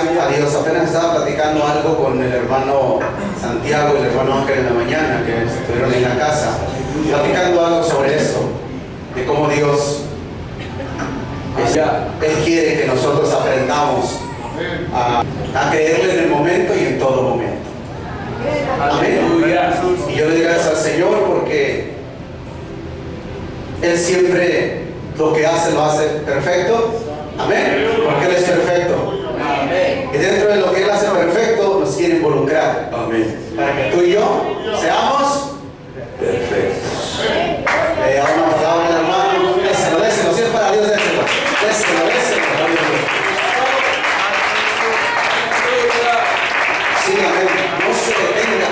Gloria a Dios. Apenas estaba platicando algo con el hermano Santiago y el hermano Ángel en la mañana, que estuvieron en la casa, platicando algo sobre esto, de cómo Dios, Él quiere que nosotros aprendamos a creerle en el momento y en todo momento. Amén. Y yo le doy gracias al Señor porque Él siempre lo que hace lo hace perfecto. Amén. Porque Él es perfecto. Amén. Y dentro de lo que Él hace perfecto nos quiere involucrar. Amén. Para que tú y yo seamos perfectos. Ahora nos damos la mano. Déselo, si es para Dios, déselo. Sí, amén. No se detenga.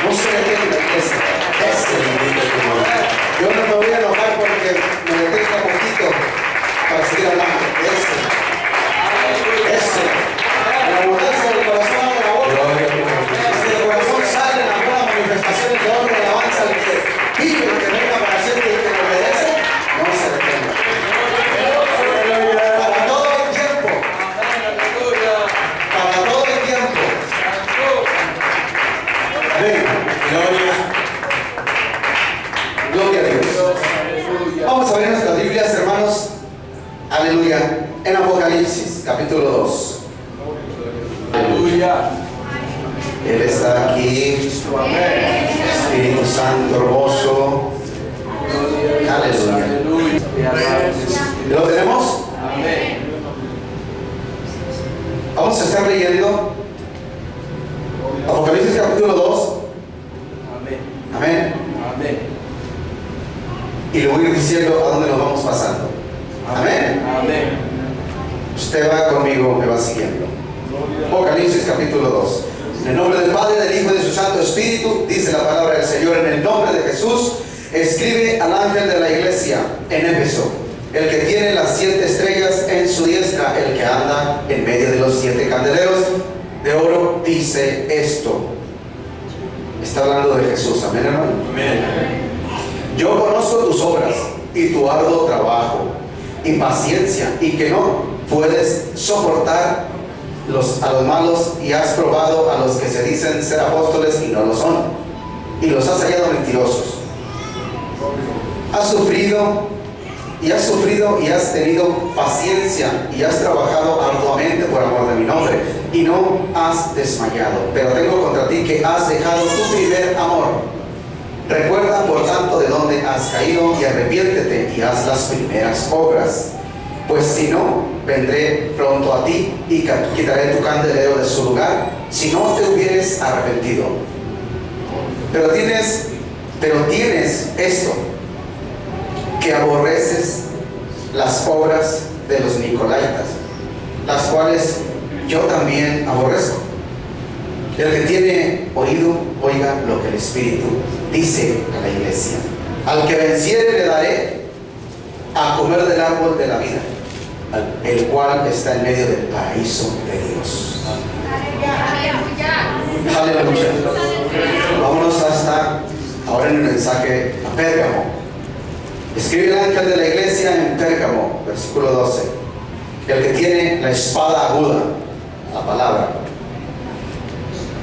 No se detenga. Yo no me voy a enojar porque me detenga poquito para seguir hablando. La abundancia del corazón de la boca. Si del corazón salen algunas manifestaciones de honra y alabanza al que vive y que venga para siempre y que lo obedece, no se detenga. Para todo el tiempo. Para todo el tiempo. Amén. Gloria a Dios. Vamos a ver nuestras Biblias, hermanos. Aleluya. En Apocalipsis, capítulo 2. Aleluya. Él está aquí. Espíritu Santo, hermoso. Aleluya. ¿Lo tenemos? Amén. Vamos a estar leyendo Apocalipsis capítulo 2. Amén. Amén. Amén. Y le voy a ir diciendo a dónde nos vamos pasando. Amén. Amén. Usted va conmigo, me va siguiendo. Apocalipsis capítulo 2. En el nombre del Padre, del Hijo y de su Santo Espíritu, dice la palabra del Señor, en el nombre de Jesús, escribe al ángel de la iglesia en Éfeso, el que tiene las 7 estrellas en su diestra, el que anda en medio de los 7 candeleros de oro, dice esto. Está hablando de Jesús, amén, hermano. Amén. Yo conozco tus obras y tu arduo trabajo y paciencia, y que no puedes soportar a los malos, y has probado a los que se dicen ser apóstoles y no lo son, y los has hallado mentirosos. Has sufrido y has tenido paciencia y has trabajado arduamente por amor de mi nombre y no has desmayado. Pero tengo contra ti que has dejado tu primer amor. Recuerda por tanto de dónde has caído y arrepiéntete y haz las primeras obras. Pues si no, vendré pronto a ti y quitaré tu candelero de su lugar, si no te hubieres arrepentido. Pero tienes esto, que aborreces las obras de los Nicolaitas, las cuales yo también aborrezco. El que tiene oído, oiga lo que el Espíritu dice a la iglesia. Al que venciere le daré a comer del árbol de la vida, el cual está en medio del paraíso de Dios. Aleluya. Vámonos hasta ahora en el mensaje a Pérgamo. Escribe el ángel de la iglesia en Pérgamo, versículo 12. El que tiene la espada aguda, la palabra,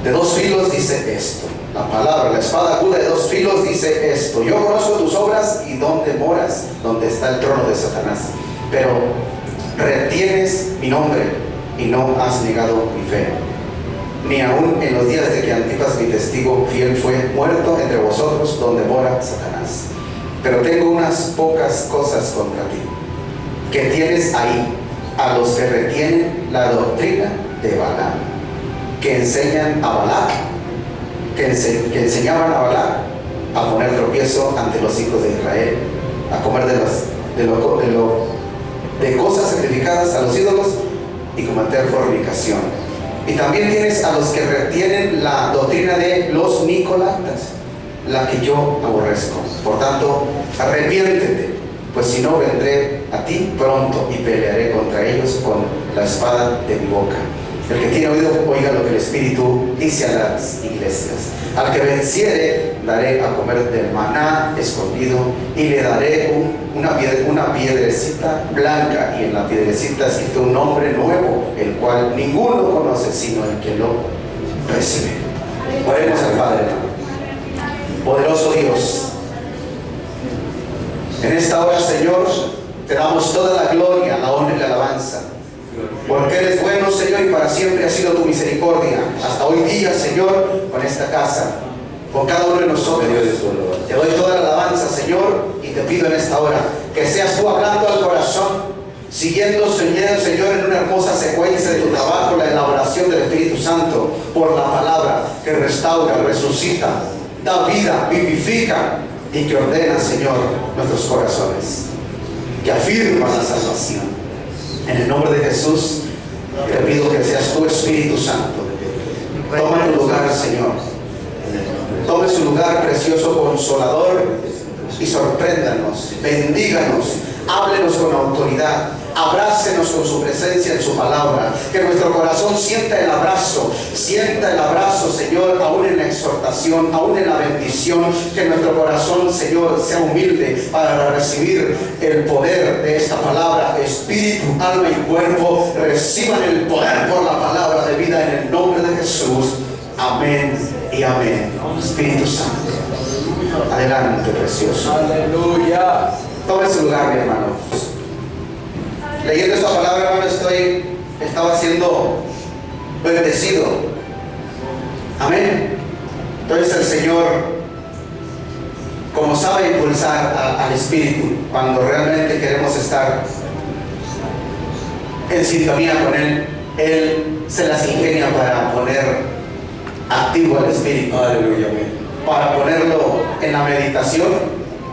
de 2 filos dice esto. La palabra, la espada aguda de 2 filos dice esto. Yo conozco tus obras y dónde moras, donde está el trono de Satanás. Pero retienes mi nombre y no has negado mi fe. Ni aun en los días de que Antipas, mi testigo fiel, fue muerto entre vosotros, donde mora Satanás. Pero tengo unas pocas cosas contra ti, que tienes ahí a los que retienen la doctrina de Balaam, que enseñan a Balac, que enseñaban a Balac a poner tropiezo ante los hijos de Israel, a comer de cosas sacrificadas a los ídolos y cometer fornicación. Y también tienes a los que retienen la doctrina de los Nicolaitas, la que yo aborrezco. Por tanto, arrepiéntete, pues si no, vendré a ti pronto y pelearé contra ellos con la espada de mi boca. El que tiene oído, oiga lo que el Espíritu dice a las iglesias. Al que venciere, daré a comer del maná escondido y le daré una piedrecita blanca, y en la piedrecita escrito un nombre nuevo, el cual ninguno conoce sino el que lo recibe. Oremos al Padre. Poderoso Dios, en esta hora, Señor, te damos toda la gloria, la honra y la alabanza, porque eres bueno, Señor, y para siempre ha sido tu misericordia hasta hoy día, Señor, con esta casa, con cada uno de nosotros. Te doy toda la alabanza, Señor, y te pido en esta hora que seas tú hablando al corazón, siguiendo, Señor, en una hermosa secuencia de tu trabajo, la elaboración del Espíritu Santo por la palabra que restaura, resucita, da vida, vivifica y que ordena, Señor, nuestros corazones, que afirma la salvación. En el nombre de Jesús te pido que seas tú, Espíritu Santo. Toma tu lugar, Señor. Tome su lugar, precioso Consolador, y sorpréndanos, bendíganos, háblenos con autoridad, abrácenos con su presencia en su palabra, que nuestro corazón sienta el abrazo, Señor, aún en la exhortación, aún en la bendición, que nuestro corazón, Señor, sea humilde para recibir el poder de esta palabra. Espíritu, alma y cuerpo reciban el poder por la palabra de vida en el nombre de Jesús. Amén y amén. Espíritu Santo, adelante, precioso. Aleluya. Tome su lugar, mi hermano. Leyendo esta palabra, hermano, estaba siendo bendecido. Amén. Entonces el Señor, como sabe impulsar al Espíritu cuando realmente queremos estar en sintonía con Él se las ingenia para poner activo al Espíritu. Aleluya. Para ponerlo en la meditación,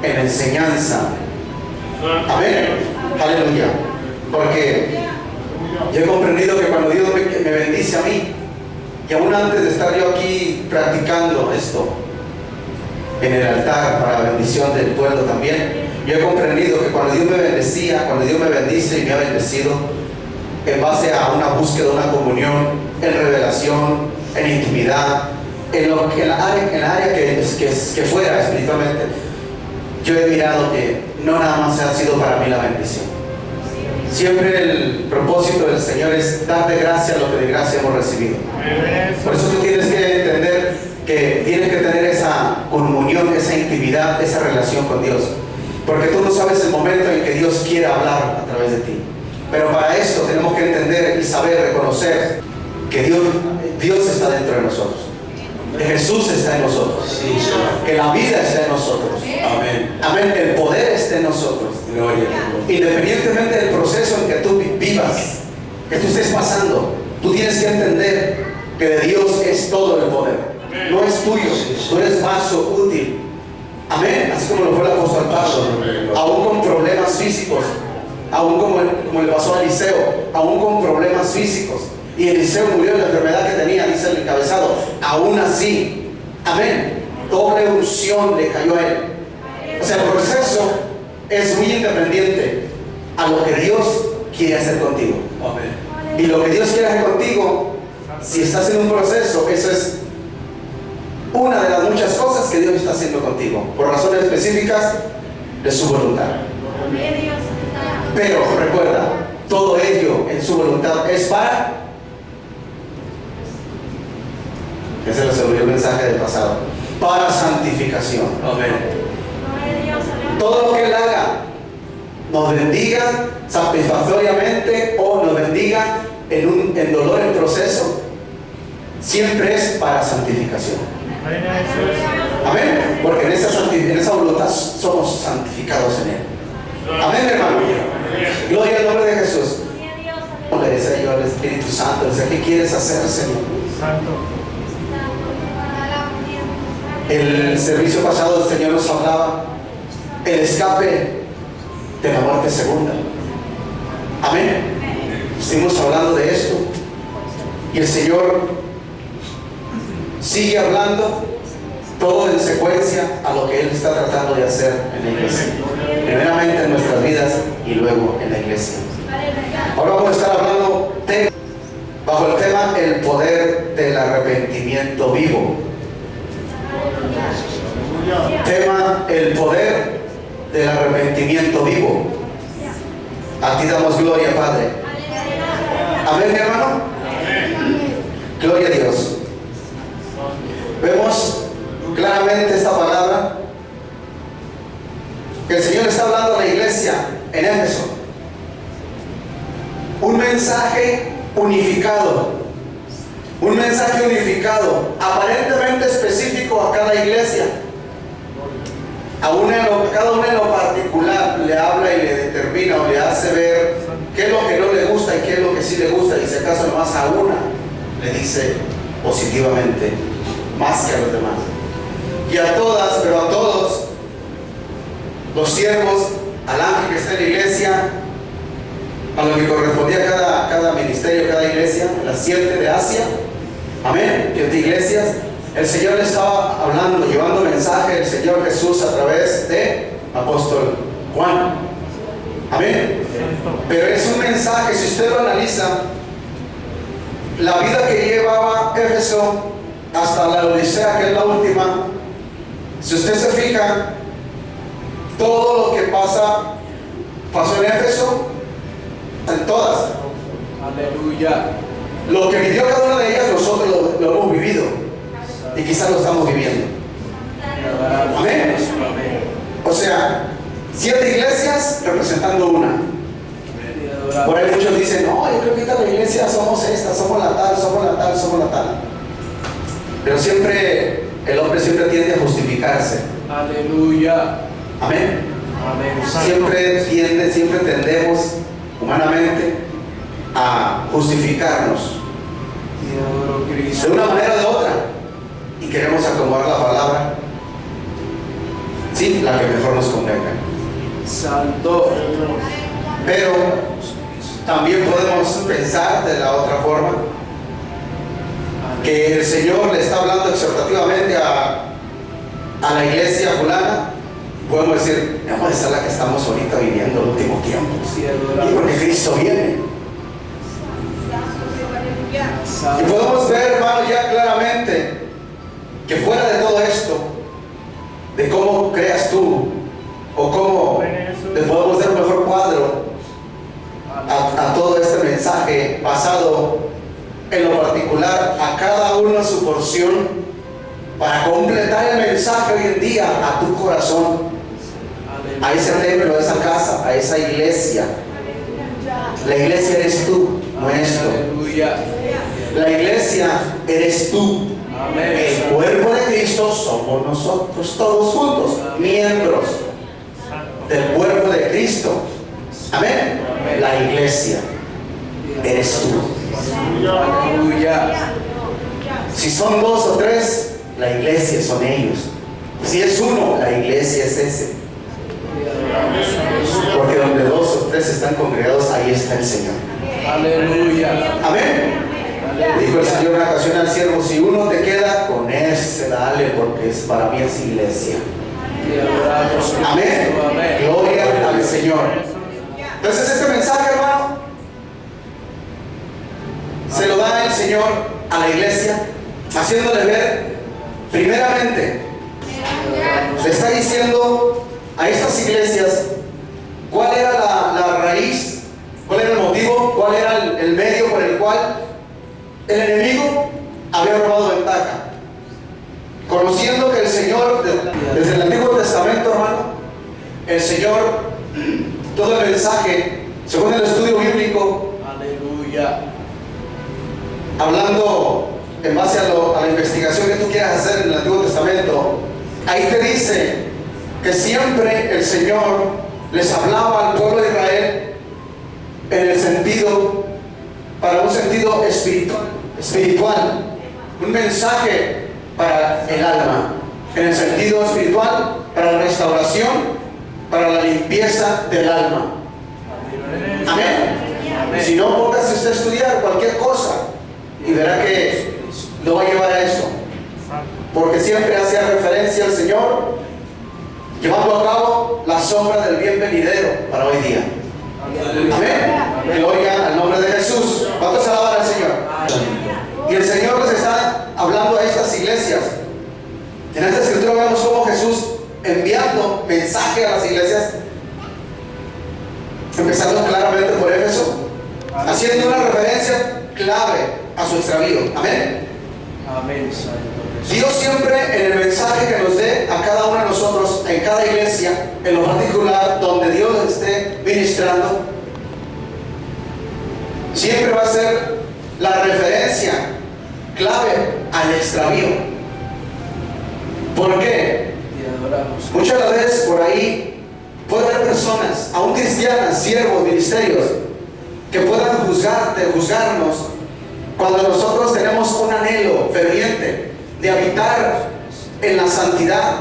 en la enseñanza. Amén. Aleluya. Porque yo he comprendido que cuando Dios me bendice a mí, y aún antes de estar yo aquí practicando esto en el altar para la bendición del pueblo también, yo he comprendido que cuando Dios me bendecía, cuando Dios me bendice y me ha bendecido en base a una búsqueda, una comunión, en revelación, en intimidad, en la área que fuera espiritualmente, yo he mirado que no nada más ha sido para mí la bendición. Siempre el propósito del Señor es dar de gracia lo que de gracia hemos recibido. Por eso tú tienes que entender que tienes que tener esa comunión, esa intimidad, esa relación con Dios. Porque tú no sabes el momento en que Dios quiere hablar a través de ti. Pero para esto tenemos que entender y saber reconocer que Dios está dentro de nosotros. Que Jesús está en nosotros. Que la vida está en nosotros. Amén. Amén. El poder está en nosotros. Gloria. Independientemente del proceso en que tú vivas, que tú estés pasando, tú tienes que entender que de Dios es todo el poder. No es tuyo. Tú eres vaso útil. Amén. Así como lo fue el apóstol Pablo. Aún con problemas físicos. Aún como le pasó a Eliseo. Aún con problemas físicos. Y Eliseo murió de la enfermedad que tenía, dice el encabezado. Aún así, amén, doble unción le cayó a él. O sea, el proceso es muy independiente a lo que Dios quiere hacer contigo. Amén. Y lo que Dios quiere hacer contigo, si estás en un proceso, eso es una de las muchas cosas que Dios está haciendo contigo, por razones específicas de su voluntad. Pero recuerda, todo ello en su voluntad es para... Ese les olvidó el mensaje del pasado. Para santificación. Amén. Todo lo que Él haga, nos bendiga satisfactoriamente o nos bendiga en dolor, en proceso, siempre es para santificación. Amén. Porque en esa voluntad somos santificados en Él. Amén, hermano. Gloria al nombre de Jesús. Le decía yo al Espíritu Santo, le decía, ¿qué quieres hacer, Señor? El servicio pasado el Señor nos hablaba el escape de la muerte segunda. Amén. Estuvimos hablando de esto y el Señor sigue hablando, todo en secuencia a lo que Él está tratando de hacer en la iglesia, primeramente en nuestras vidas y luego en la iglesia. Ahora vamos a estar hablando bajo el tema el poder del arrepentimiento vivo. Tema el poder del arrepentimiento vivo. A ti damos gloria, Padre. Amén, mi hermano. Gloria a Dios. Vemos claramente esta palabra que el Señor está hablando a la iglesia en Éfeso. Un mensaje unificado. Un mensaje unificado, aparentemente específico a cada iglesia. Cada uno en lo particular le habla y le determina o le hace ver qué es lo que no le gusta y qué es lo que sí le gusta. Y si acaso nomás a una le dice positivamente más que a los demás. Y a todas, pero a todos los siervos, al ángel que está en la iglesia, a lo que correspondía cada ministerio, cada iglesia, las 7 de Asia, amén, 7 iglesias, el Señor le estaba hablando, llevando mensaje del Señor Jesús a través de apóstol Juan, amén. Pero es un mensaje, si usted lo analiza, la vida que llevaba Éfeso hasta la Odisea, que es la última, si usted se fija, todo lo que pasó en Éfeso, en todas. Aleluya. Lo que vivió cada una de ellas, nosotros lo hemos vivido y quizás lo estamos viviendo. Amén. O sea, 7 iglesias representando una. Por ahí muchos dicen, no, yo creo que esta la iglesia somos esta, somos la tal, somos la tal, somos la tal. Pero siempre, el hombre siempre tiende a justificarse. Aleluya. Amén. Amén. Siempre tendemos humanamente a justificarnos de una manera o de otra y queremos acomodar la palabra, sí, la que mejor nos convenga. Santo. Pero también podemos pensar de la otra forma, que el Señor le está hablando exhortativamente a la iglesia fulana. Podemos decir, vamos a ser la que estamos ahorita viviendo el último tiempo. Y porque Cristo viene. Y podemos ver, hermano, ya claramente que fuera de todo esto, de cómo creas tú, o cómo le podemos dar un mejor cuadro a todo este mensaje basado en lo particular, a cada uno su porción, para completar el mensaje hoy en día a tu corazón, a ese templo, a esa casa, a esa iglesia. La iglesia eres tú, no es tú. Aleluya. La iglesia eres tú. Amén. El cuerpo de Cristo somos nosotros todos juntos, miembros del cuerpo de Cristo. Amén. La iglesia eres tú. Aleluya. Si son 2 o 3, la iglesia son ellos. Si es uno, la iglesia es ese. Porque donde 2 o 3 están congregados, ahí está el Señor. Aleluya. Amén. Dijo el Señor una ocasión al siervo, si uno te queda, con ese dale, porque para mí es iglesia. Amén. Gloria al Señor. Entonces este mensaje, hermano, se lo da el Señor a la iglesia, haciéndole ver, primeramente, le está diciendo a estas iglesias cuál era la raíz, cuál era el motivo, cuál era el medio por el cual el enemigo había robado ventaja. Conociendo que el Señor, desde el Antiguo Testamento, hermano, el Señor, todo el mensaje, según el estudio bíblico, Aleluya. hablando en base a la investigación que tú quieras hacer en el Antiguo Testamento, ahí te dice que siempre el Señor les hablaba al pueblo de Israel en el sentido, para un sentido espiritual, un mensaje para el alma, en el sentido espiritual, para la restauración, para la limpieza del alma. Amén. Si no, póngase usted a estudiar cualquier cosa y verá que lo va a llevar a eso, porque siempre hacía referencia al Señor llevando a cabo la sombra del bien venidero para hoy día. Amén. Gloria al nombre de Jesús. Vamos a alabar al Señor. Y el Señor les está hablando a estas iglesias En esta escritura vemos cómo Jesús enviando mensaje a las iglesias, empezando claramente por Éfeso, haciendo una referencia clave a su extravío. Amén. Amén, Santo Jesús. Dios siempre en el mensaje que nos dé a cada uno de nosotros, en cada iglesia, en lo particular, donde Dios esté ministrando, siempre va a ser la referencia clave al extravío. ¿Por qué? Te adoramos. Muchas veces por ahí puede haber personas, aún cristianas, siervos, ministerios, que puedan juzgarnos cuando nosotros tenemos un anhelo ferviente de habitar en la santidad,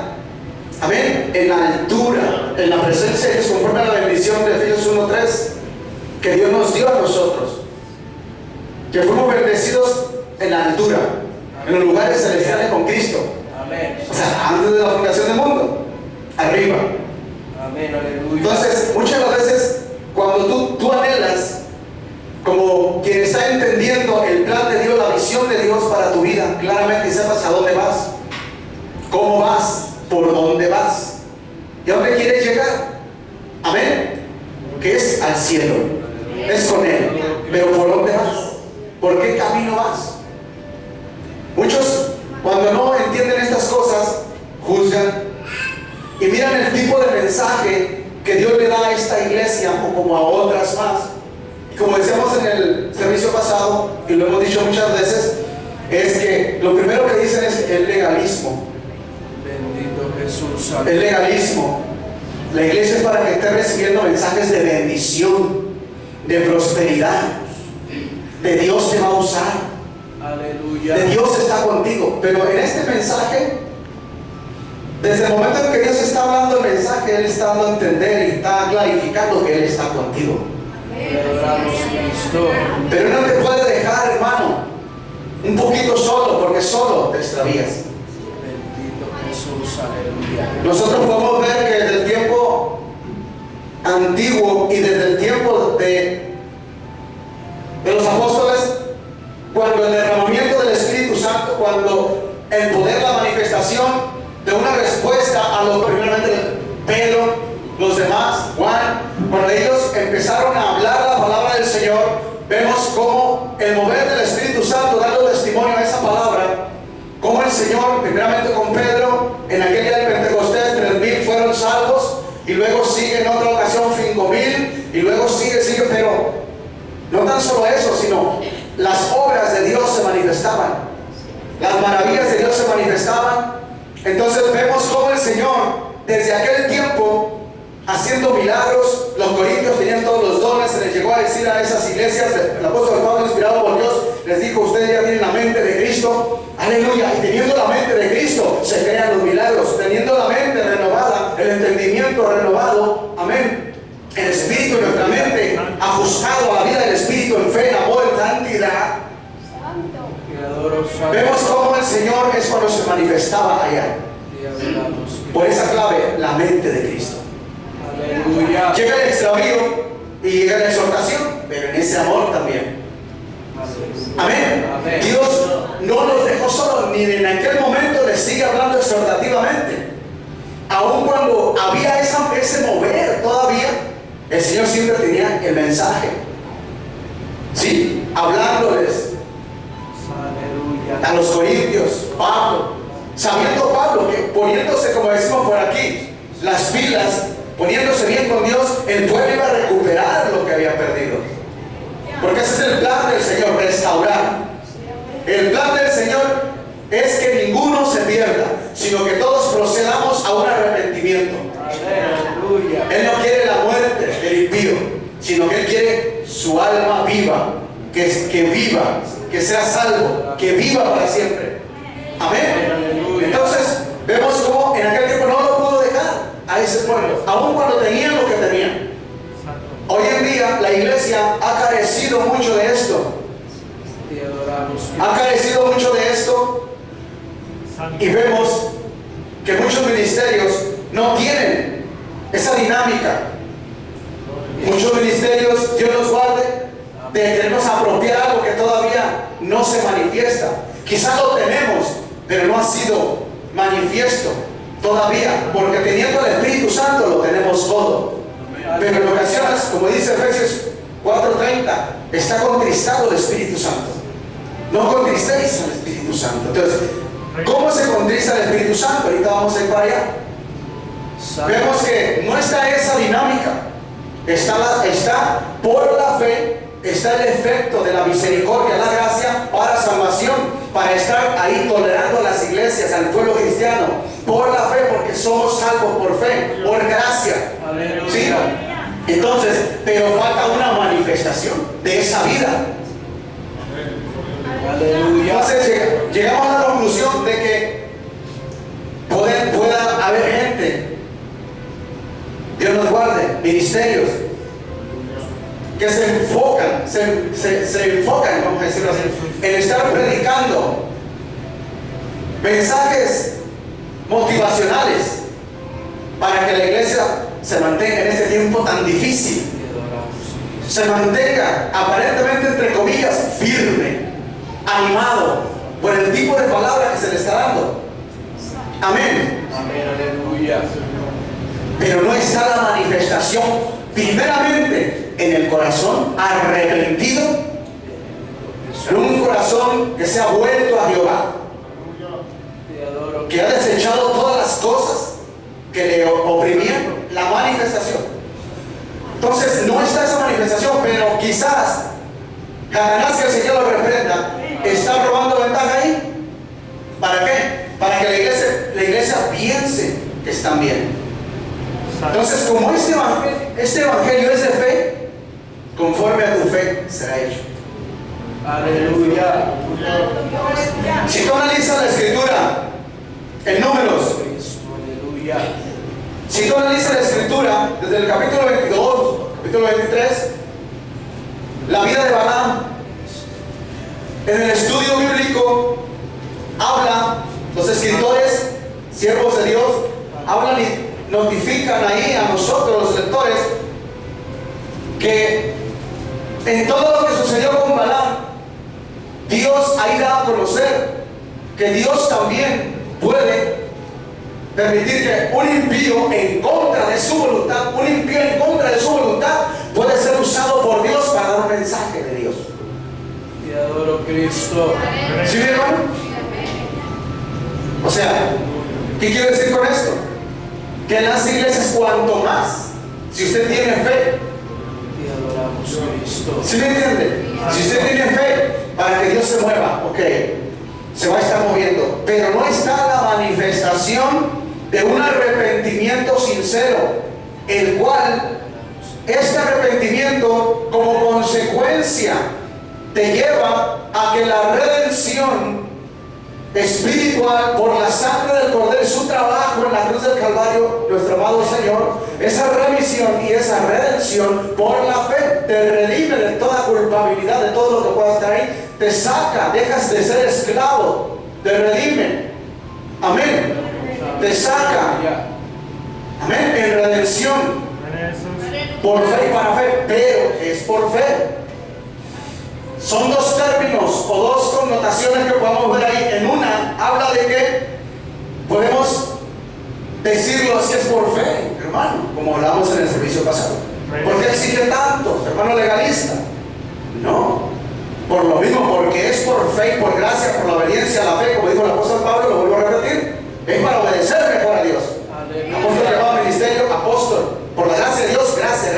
amén, en la altura, en la presencia de Dios, conforme a la bendición de Efesios 1:3 que Dios nos dio a nosotros, que fuimos bendecidos en la altura, en los lugares celestiales con Cristo. Amén. O sea, antes de la fundación del mundo, arriba. Amén, aleluya. Entonces, muchas veces, cuando tú anhelas, como quien está entendiendo el plan de Dios, la visión de Dios para tu vida, claramente y sepas a dónde vas, cómo vas, por dónde vas y a dónde quieres llegar. Amén. Que es al cielo, es con Él. Pero ¿por dónde vas? ¿Por qué camino vas? Muchos, cuando no entienden estas cosas, juzgan y miran el tipo de mensaje que Dios le da a esta iglesia o como a otras más. Y como decíamos en el servicio pasado, y lo hemos dicho muchas veces, es que lo primero que dicen es el legalismo. Bendito Jesús. El legalismo. La iglesia es para que esté recibiendo mensajes de bendición, de prosperidad, de Dios te va a usar, Aleluya. de Dios está contigo. Pero en este mensaje, desde el momento en que Dios está hablando el mensaje, Él está dando a entender y está clarificando que Él está contigo. Te adoramos, Cristo. Pero no te puede dejar, hermano, un poquito solo, porque solo te extravías. Bendito Jesús, aleluya. Nosotros podemos ver que desde el tiempo antiguo y desde el tiempo de los apóstoles, cuando el derramamiento del Espíritu Santo, cuando el poder, la manifestación de una respuesta a los, primeramente Pedro, los demás, Juan, cuando ellos empezaron a hablar la palabra del Señor, vemos cómo el mover del Espíritu Santo, dando testimonio a esa palabra, como el Señor, primeramente con Pedro, en aquel día del Pentecostés, 3,000 fueron salvos, y luego sigue en otra ocasión 5,000, y luego sigue, pero no tan solo eso, sino las obras de Dios se manifestaban, las maravillas de Dios se manifestaban. Entonces vemos cómo el Señor, desde aquel tiempo, haciendo milagros, los corintios tenían todos los dones, se les llegó a decir a esas iglesias, el apóstol Pablo, inspirado por Dios, les dijo: ustedes ya tienen la mente de Cristo, aleluya, y teniendo la mente de Cristo se crean los milagros, teniendo la mente renovada, el entendimiento renovado, amén, el espíritu en nuestra mente ajustado a la vida del espíritu en fe, en amor, en santidad. Te adoro, Santo. Vemos cómo el Señor es cuando se manifestaba allá, Te adoramos, Cristo. por esa clave, la mente de Cristo. Aleluya. Llega el extravío y llega la exhortación, pero en ese amor también. Amén. Amén. Dios no nos dejó solos, ni en aquel momento les sigue hablando exhortativamente. Aun cuando había ese mover todavía, el Señor siempre tenía el mensaje, ¿sí? Hablándoles Aleluya. a los corintios, Pablo, sabiendo Pablo que poniéndose, como decimos por aquí, las pilas, poniéndose bien con Dios, el pueblo iba a recuperar lo que había perdido. Porque ese es el plan del Señor, restaurar. El plan del Señor es que ninguno se pierda, sino que todos procedamos a un arrepentimiento. Aleluya. Él no quiere la muerte del impío, sino que Él quiere su alma viva, que viva, que sea salvo, que viva para siempre. Amén. Entonces, vemos cómo en aquel tiempo no lo pudo dejar a ese pueblo, aun cuando tenían lo que tenían. Hoy en día la iglesia ha carecido mucho de esto. Te adoramos. Ha carecido mucho de esto. Y vemos que muchos ministerios no tienen esa dinámica. Muchos ministerios, Dios los guarde, de querernos apropiar algo que todavía no se manifiesta. Quizás lo tenemos, pero no ha sido manifiesto todavía, porque teniendo el Espíritu Santo lo tenemos todo. Pero en ocasiones, como dice Efesios 4:30, está contristado el Espíritu Santo. No contristéis al Espíritu Santo. Entonces, ¿cómo se contrista el Espíritu Santo? Ahorita vamos a ir para allá. Vemos que no está esa dinámica. Está por la fe, está el efecto de la misericordia, la gracia para salvación, para estar ahí tolerando a las iglesias, al pueblo cristiano, por la fe, porque somos salvos por fe, por gracia. ¿Sí? Entonces, pero falta una manifestación de esa vida. Entonces llegamos a la conclusión de que pueda haber gente, Dios nos guarde, ministerios que se enfocan, vamos a decirlo así, en estar predicando mensajes motivacionales para que la iglesia se mantenga en este tiempo tan difícil, se mantenga aparentemente, entre comillas, firme, animado por el tipo de palabra que se le está dando. Amén. Amén, aleluya. Pero no está la manifestación primeramente en el corazón arrepentido, en un corazón que se ha vuelto a Jehová, que ha desechado todas las cosas que le oprimían, la manifestación. Entonces no está esa manifestación, pero quizás Satanás, que el Señor lo reprenda, está robando ventaja ahí. ¿Para qué? Para que la iglesia piense que están bien. Entonces, como este evangelio es de fe, conforme a tu fe será hecho. Aleluya. Si tú analizas la escritura en Números, Aleluya. si tú analizas la escritura desde el capítulo 22, capítulo 23, la vida de Balaam, en el estudio bíblico habla, los escritores, siervos de Dios, hablan y notifican ahí a nosotros los lectores que en todo lo que sucedió con Balaam, Dios ahí da a conocer que Dios también puede permitir que un impío en contra de su voluntad, puede ser usado por Dios para dar un mensaje de Dios. Te adoro, Cristo. ¿Sí, mi hermano? O sea, ¿qué quiero decir con esto? Que en las iglesias, cuanto más, si usted tiene fe, Te adoramos, Cristo. ¿sí me entiende? Si usted tiene fe para que Dios se mueva, ok, se va a estar moviendo, pero no está la manifestación de un arrepentimiento sincero, el cual, este arrepentimiento como consecuencia te lleva a que la redención espiritual por la sangre del Cordero y su trabajo en la cruz del Calvario, nuestro amado Señor, esa remisión y esa redención por la fe te redime de toda culpabilidad, de todo lo que pueda estar ahí, te saca, dejas de ser esclavo, te redime. Amén. Te saca. Amén. En redención. Por fe y para fe, pero es por fe. Son dos términos o dos connotaciones que podemos ver ahí. En una habla de que podemos decirlo así, es por fe, hermano, como hablamos en el servicio pasado. ¿Por qué exige tanto, hermano legalista? No, por lo mismo, porque es por fe y por gracia, por la obediencia a la fe, como dijo el apóstol Pablo, lo vuelvo a repetir, es para obedecer mejor a Dios. Apóstol llamado ministerio, apóstol, por la gracia de Dios, gracia,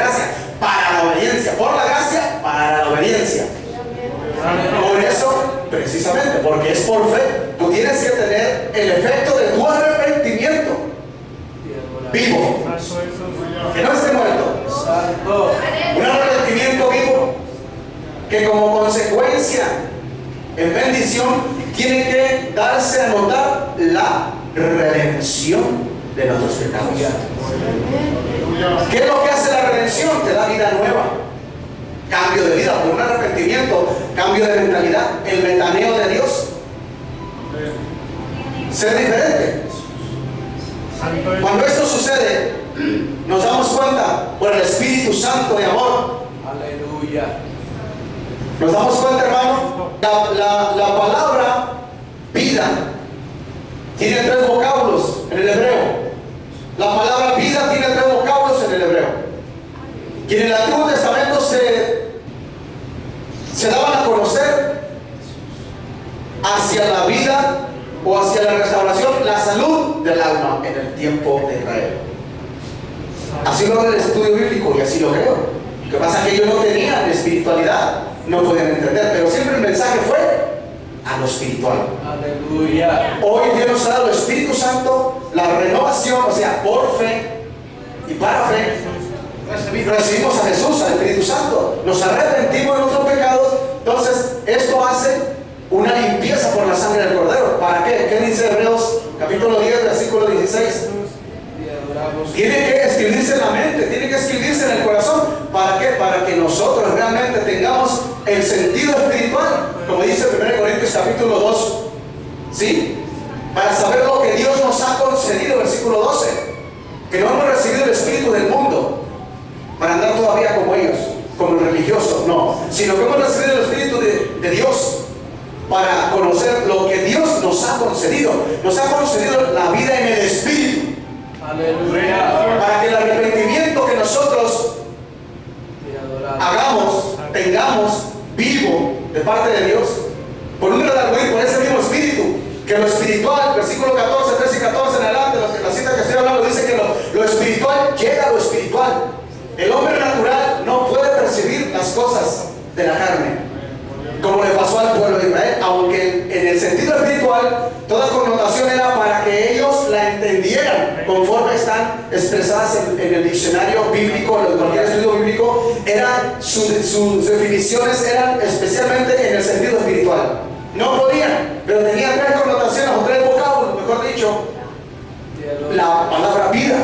para la obediencia, por la gracia, para la obediencia. Por eso, precisamente, porque es por fe, tú tienes que tener el efecto de tu arrepentimiento vivo, que no esté muerto. Un arrepentimiento vivo que como consecuencia, en bendición, tiene que darse a notar la redención de nuestros pecados. ¿Qué es lo que hace la redención? Te da vida nueva, cambio de vida, por un arrepentimiento, cambio de mentalidad, el metaneo de Dios, ser diferente. Cuando esto sucede, nos damos cuenta por el Espíritu Santo de amor. Aleluya. Nos damos cuenta, hermano, la palabra vida tiene tres vocablos. Y en el Antiguo Testamento se daban a conocer hacia la vida o hacia la restauración, la salud del alma en el tiempo de Israel. Así lo ve el estudio bíblico y así lo creo. Lo que pasa es que ellos no tenían espiritualidad, no podían entender, pero siempre el mensaje fue a lo espiritual. Aleluya. Hoy Dios nos ha dado el Espíritu Santo, la renovación, o sea, por fe y para fe. Recibimos a Jesús, al Espíritu Santo, nos arrepentimos de nuestros pecados. Entonces, esto hace una limpieza por la sangre del Cordero. ¿Para qué? ¿Qué dice Hebreos capítulo 10, versículo 16? Tiene que escribirse en la mente, tiene que escribirse en el corazón. ¿Para qué? Para que nosotros realmente tengamos el sentido espiritual, como dice 1 Corintios capítulo 2, ¿sí? Para saber lo que Dios nos ha concedido, versículo 12, que no hemos recibido el espíritu del mundo para andar todavía como ellos, como el religioso, no, sino que hemos recibido el espíritu de Dios para conocer lo que Dios nos ha concedido. Nos ha concedido la vida en el espíritu. Aleluya. Para que el arrepentimiento que nosotros hagamos, tengamos vivo de parte de Dios, por un redarguir, por ese mismo espíritu, que lo espiritual, versículo 14, 13 y 14 en adelante, la cita que estoy hablando dice que lo espiritual llega a lo espiritual. El hombre natural no puede percibir las cosas de la carne, como le pasó al pueblo de Israel, aunque en el sentido espiritual toda connotación era para que ellos la entendieran conforme están expresadas en el diccionario bíblico, en cualquier estudio bíblico, sus definiciones eran especialmente en el sentido espiritual. No podían, pero tenían tres connotaciones o tres vocábulos, mejor dicho. La palabra vida,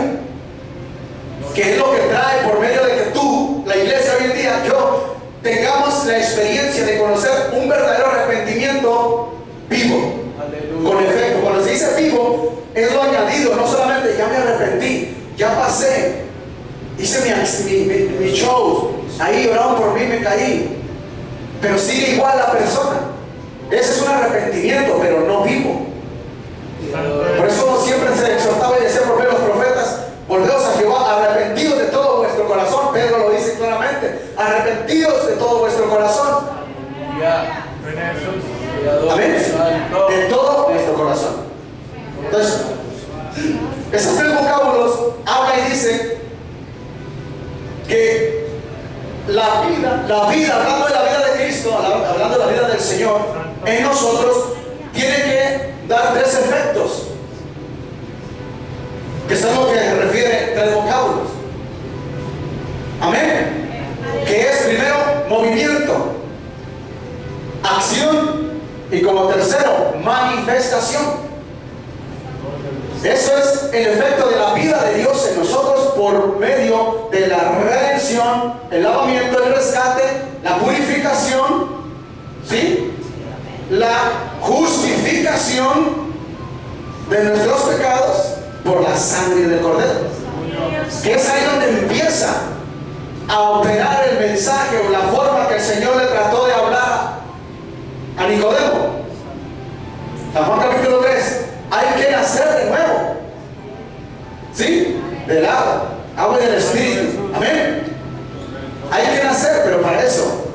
que es lo que trae por medio de que tú, la iglesia hoy en día, yo, tengamos la experiencia de conocer un verdadero arrepentimiento vivo. Aleluya. Con efecto, cuando se dice vivo, es lo añadido, no solamente ya me arrepentí, ya pasé, hice mi show, ahí oraron por mí, me caí, pero sigue igual la persona. Ese es un arrepentimiento, pero no vivo. Por eso siempre se exhortaba y decía por medio de los profetas: volveos a Jehová, arrepentidos de todo vuestro corazón. Pedro lo dice claramente: arrepentidos de todo vuestro corazón. Amén. De todo nuestro corazón. Entonces, esos tres vocábulos habla y dice que la vida, hablando de la vida de Cristo, hablando de la vida del Señor, en nosotros tiene que dar tres efectos, que son lo que se refiere tres vocábulos. Amén. Que es primero movimiento, acción y como tercero manifestación. Eso es el efecto de la vida de Dios en nosotros por medio de la redención, el lavamiento, el rescate, la purificación, ¿sí? La justificación de nuestros pecados por la sangre del Cordero. Que es ahí donde empieza a operar el mensaje o la forma que el Señor le trató de hablar a Nicodemo. San Juan capítulo 3. Hay que nacer de nuevo, ¿sí? Del agua y del Espíritu. Amén. Hay que nacer, pero para eso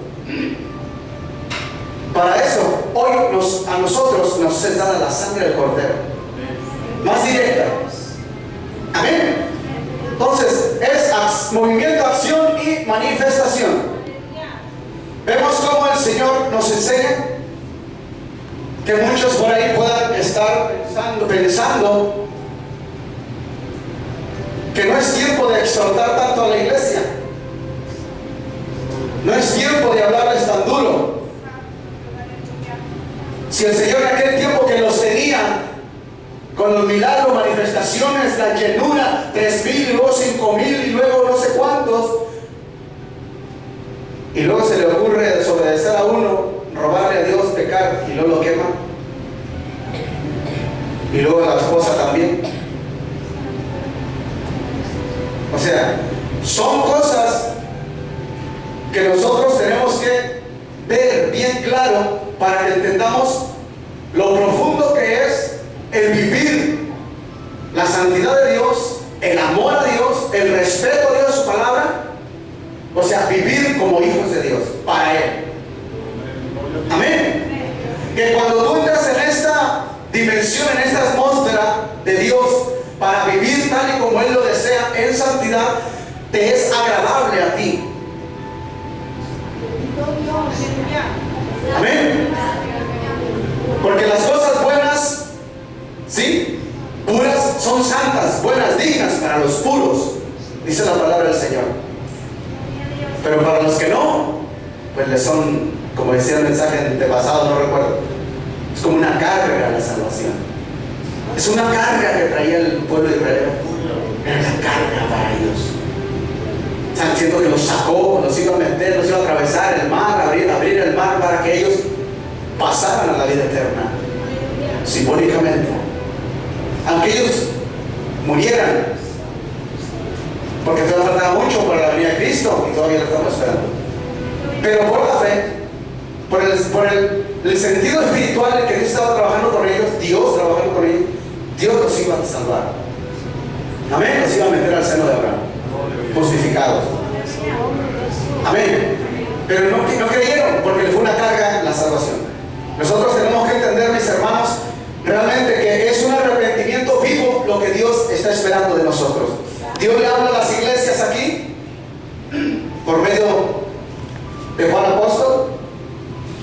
hoy a nosotros nos es dada la sangre del Cordero, más directa. Amén. Entonces es movimiento, acción y manifestación. Vemos cómo el Señor nos enseña, que muchos por ahí puedan estar pensando que no es tiempo de exhortar tanto a la iglesia, no es tiempo de hablarles tan duro. Si el Señor en aquel tiempo que los tenía con los milagros, manifestaciones, la llenura, 3,000 y luego 5,000 y luego no sé cuántos, y luego se le ocurre desobedecer a uno, robarle a Dios, pecar, y luego lo quema, y luego a la esposa también. O sea, son cosas que nosotros tenemos que ver bien claro para que entendamos lo profundo que es el vivir la santidad de Dios, el amor a Dios, el respeto a Dios, su palabra, O sea, vivir como hijos de Dios, para Él. Amén. Que cuando tú entras en esta dimensión, en esta atmósfera de Dios, para vivir tal y como Él lo desea, en santidad, te es agradable a ti. Amén. Porque las cosas buenas, ¿sí?, puras, son santas, buenas, dignas para los puros, dice la palabra del Señor. Pero para los que no, pues les son, como decía el mensaje antepasado, no recuerdo, es como una carga la salvación. Es una carga que traía el pueblo de Israel. Era una carga para ellos. Están diciendo que los sacó, los iba a meter, los iba a atravesar el mar, abrir el mar para que ellos pasaran a la vida eterna. Simbólicamente. Aunque ellos murieran, porque todavía faltaba mucho para la venida de Cristo y todavía lo estamos esperando. Pero por la fe, por el sentido espiritual en que Dios estaba trabajando con ellos, Dios trabajando con ellos, Dios los iba a salvar. Amén. Los iba a meter al seno de Abraham, justificados. Amén. Pero no creyeron, porque les fue una carga la salvación. Nosotros tenemos que entender, mis hermanos, realmente que es un arrepentimiento vivo lo que Dios está esperando de nosotros. Dios le habla a las iglesias aquí por medio de Juan Apóstol.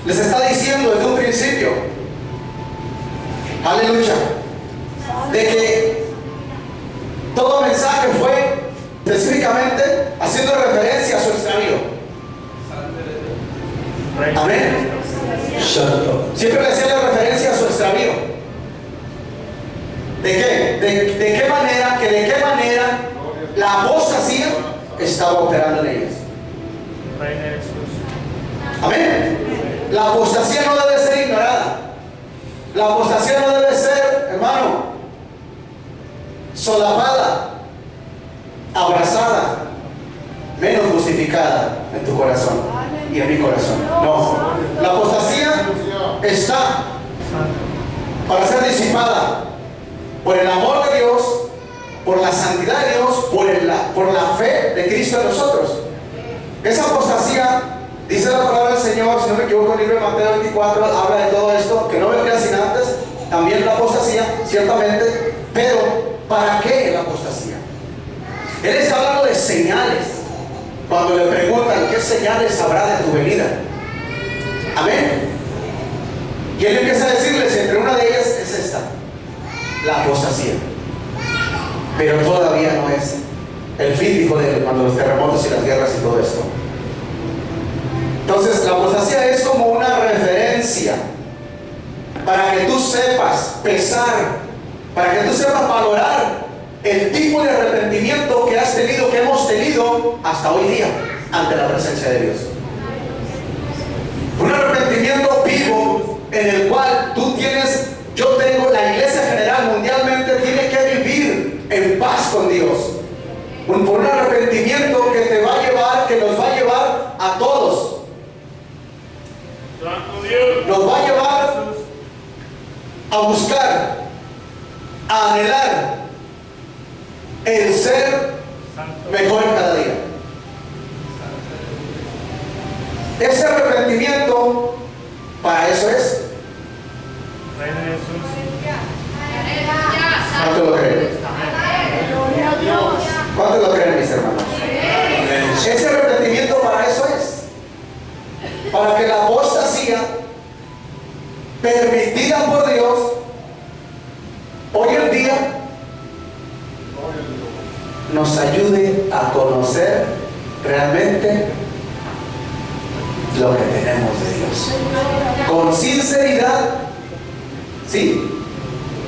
Les está diciendo desde un principio, aleluya, de que todo mensaje fue específicamente haciendo referencia a su extravío. Amén. Siempre le hacía referencia a su extravío. ¿De qué? ¿De qué manera? Que de qué manera la apostasía estaba operando en ellos. Amén. La apostasía no debe ser ignorada. La apostasía no debe ser, hermano, solapada, abrazada, menos justificada en tu corazón y en mi corazón. No. La apostasía está para ser disipada por el amor de Dios, por la santidad de Dios, por la fe de Cristo en nosotros. Esa apostasía, dice la palabra del Señor, si no me equivoco, el libro de Mateo 24 habla de todo esto, que no vendría sin antes, también la apostasía, ciertamente, pero ¿para qué la apostasía? Él está hablando de señales. Cuando le preguntan qué señales habrá de tu venida, amén, y él empieza a decirles, entre una de ellas es esta, la apostasía. Pero todavía no es el fin, dijo de él, cuando los terremotos y las guerras y todo esto. Entonces la apostasía es como una referencia para que tú sepas pesar, para que tú sepas valorar el tipo de arrepentimiento que has tenido, que hemos tenido hasta hoy día ante la presencia de Dios. Un arrepentimiento vivo en el cual tú tienes, yo tengo, la iglesia general mundialmente tiene que vivir en paz con Dios. Por un arrepentimiento que te va a llevar, que nos va a llevar a todos. Nos va a llevar a buscar, a anhelar el ser mejor cada día. Ese arrepentimiento, para eso es. ¿Cuánto lo creen? ¿Cuánto lo creen, mis hermanos? Ese arrepentimiento para eso es. Para que la apostasía permitida por Dios hoy en día nos ayude a conocer realmente lo que tenemos de Dios. Con sinceridad, sí,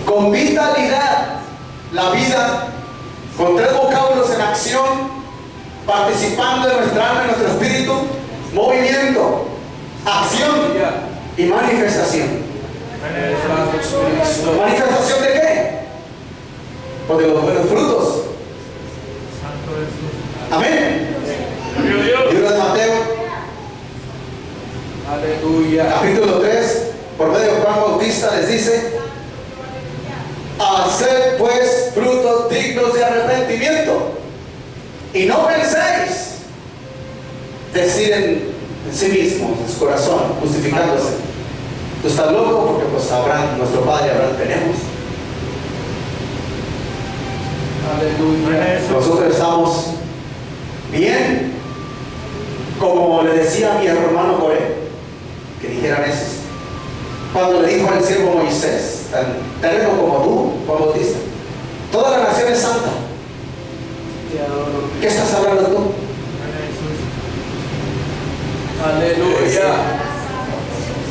con vitalidad, la vida, con 3 vocablos en acción, participando de nuestra alma y nuestro espíritu, movimiento, acción y manifestación. ¿Manifestación de qué? Pues de los buenos frutos. Amén. Libro de Mateo, aleluya, capítulo 3, por medio de Juan Bautista les dice: haced pues frutos dignos de arrepentimiento, y no penséis decir en sí mismos, en su corazón, justificándose: tú estás loco, porque pues Abraham, nuestro padre Abraham tenemos. Aleluya. Nosotros estamos bien. Como le decía a mi hermano Coré, que dijeran eso, cuando le dijo al siervo Moisés, tan terreno como tú, Juan Bautista: toda la nación es santa. ¿Qué estás hablando tú? Aleluya.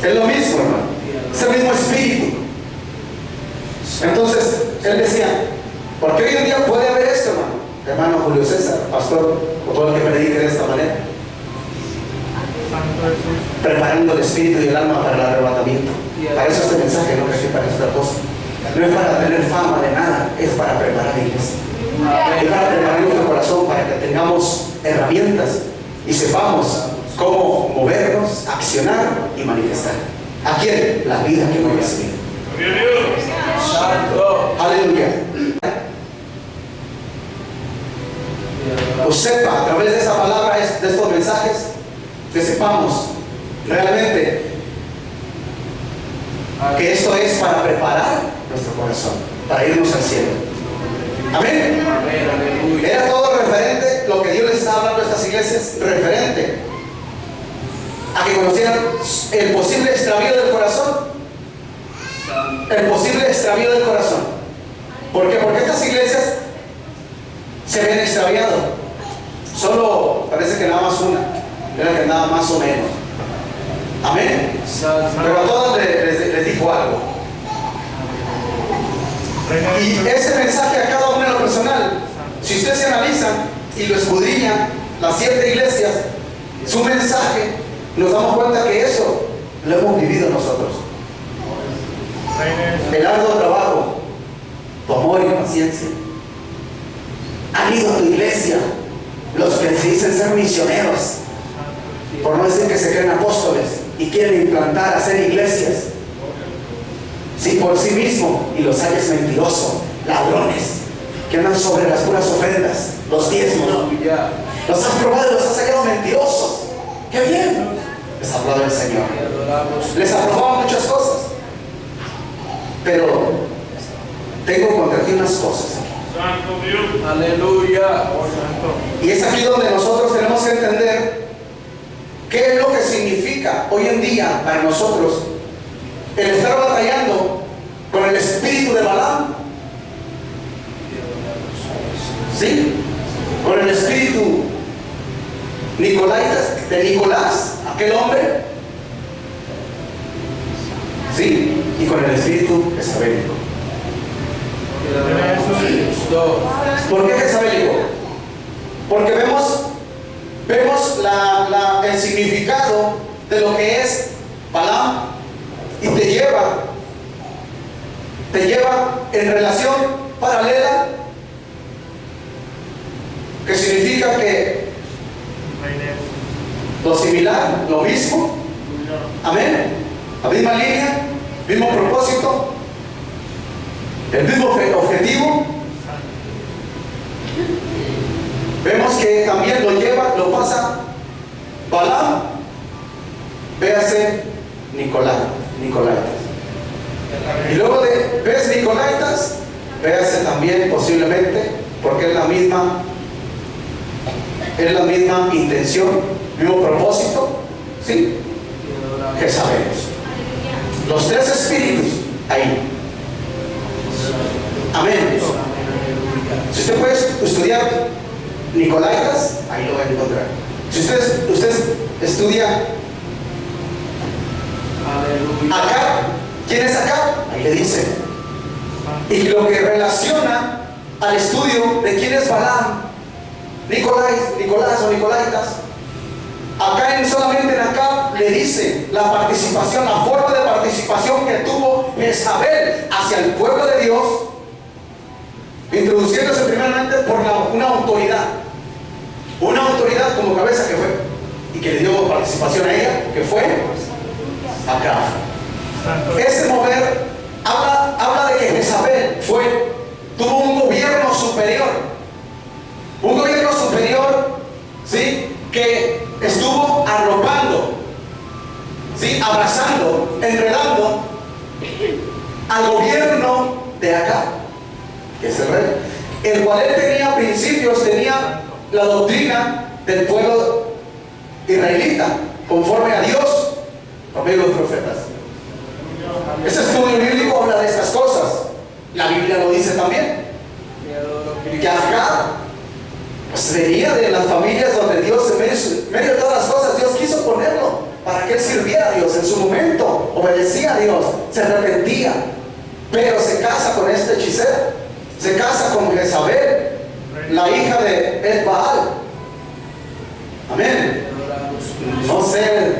Es lo mismo, hermano. Es el mismo espíritu. Entonces, él decía: porque hoy en día puede haber esto, hermano Julio César, pastor, o todo el que predique de esta manera, preparando el espíritu y el alma para el arrebatamiento. Para eso este mensaje, no es para esta cosa. No es para tener fama de nada, es para preparar la iglesia. Es para preparar nuestro corazón, para que tengamos herramientas y sepamos cómo movernos, accionar y manifestar. ¿A quién? La vida que hemos recibido. Santo. Aleluya. Pues sepa, a través de esa palabra, de estos mensajes, que sepamos realmente que esto es para preparar nuestro corazón, para irnos al cielo. Amén. Era todo referente, lo que Dios les está hablando a estas iglesias, referente a que conocieran el posible extravío del corazón. El posible extravío del corazón. ¿Por qué? Porque estas iglesias se ven extraviadas. Solo parece que nada más una, era que nada más o menos. Amén. Pero a todas les dijo algo. Y ese mensaje a cada uno en lo personal, si ustedes se analizan y lo escudriñan, las 7 iglesias, su mensaje, nos damos cuenta que eso lo hemos vivido nosotros. El arduo trabajo, tu amor y paciencia. Han ido a tu iglesia los que se dicen ser misioneros, por no decir que se creen apóstoles, y quieren implantar, hacer iglesias, sí, por sí mismo, y los hallas mentirosos, ladrones, que andan sobre las puras ofrendas, los diezmos. Los has probado y los has hallado mentirosos. ¡Qué bien! Les ha hablado el Señor. Les aprobaba muchas cosas, pero tengo contra ti unas cosas. Santo Dios. Aleluya. Y es aquí donde nosotros tenemos que entender qué es lo que significa hoy en día para nosotros el estar batallando con el espíritu de Balaam. ¿Sí? Con el espíritu Nicolaitas, de Nicolás, aquel hombre. ¿Sí? Y con el espíritu jezabélico. ¿Por qué jezabélico? Porque vemos el significado de lo que es Balaam, y te lleva en relación paralela, que significa que lo similar, lo mismo, amén, la misma línea, mismo propósito, el mismo objetivo. Vemos que también lo pasa Balaam, véase Nicolaitas. Y luego ves Nicolaitas, véase también posiblemente, porque es la misma intención, mismo propósito, ¿sí? Que sabemos. Los 3 espíritus ahí. Amén. Si usted puede estudiar Nicolaitas, ahí lo va a encontrar. Si usted estudia acá, ¿quién es acá? Ahí le dice. Y lo que relaciona al estudio de quién es Balaam, Nicolás o Nicolaitas, acá solamente en acá le dice la participación, la forma de participación que tuvo Jezabel hacia el pueblo de Dios, introduciéndose primeramente por una autoridad como cabeza que fue, y que le dio participación a ella, que fue acá. Ese mover habla de que Jezabel tuvo un gobierno superior, ¿sí? Que estuvo al gobierno de Acab, que es el rey, el cual él tenía principios, tenía la doctrina del pueblo israelita, conforme a Dios, por medio de los profetas. Ese estudio bíblico habla de estas cosas. La Biblia lo dice también, que Acab pues venía de las familias donde Dios, en medio de todas las cosas, Dios quiso ponerlo para que él sirviera a Dios. En su momento obedecía a Dios, se arrepentía, pero se casa con esta hechicera, se casa con Jezabel, la hija de Baal. Amén. No sé,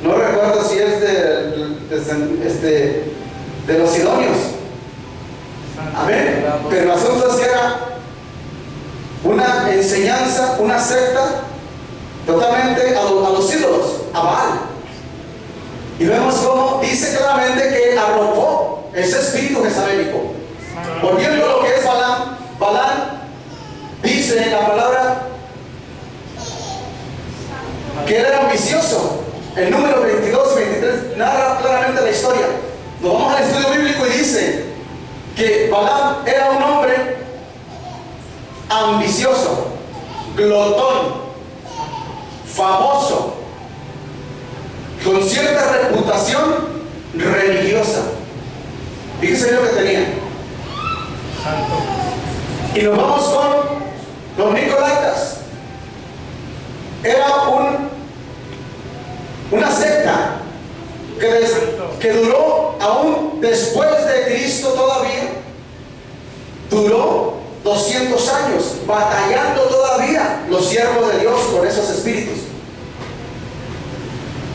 no recuerdo si es de los sidonios. Amén. Pero el asunto es que era una enseñanza, una secta totalmente a los ídolos, a Baal. Y vemos cómo dice claramente que arropó ese espíritu jezabélico. Volviendo a lo que es Balaam, Balaam dice en la palabra que él era ambicioso. El número 22 y 23 narra claramente la historia. Nos vamos al estudio bíblico y dice que Balaam era un hombre ambicioso, glotón, famoso, con cierta reputación religiosa. Fíjense lo que tenía. Y nos vamos con los Nicolaitas. Era una secta que duró aún después de Cristo todavía. Duró 200 años batallando todavía los siervos de Dios con esos espíritus.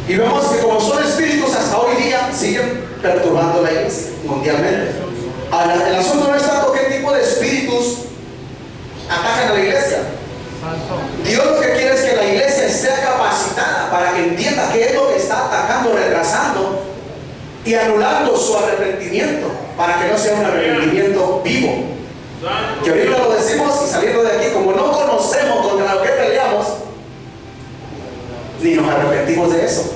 Y vemos que como son espíritus hasta hoy día siguen perturbando la iglesia mundialmente. Ahora, el asunto no es tanto qué tipo de espíritus atacan a la iglesia. Dios lo que quiere es que la iglesia sea capacitada para que entienda qué es lo que está atacando, retrasando y anulando su arrepentimiento, para que no sea un arrepentimiento vivo. Que ahorita lo decimos y saliendo de aquí, como no conocemos contra lo que peleamos, ni nos arrepentimos de eso.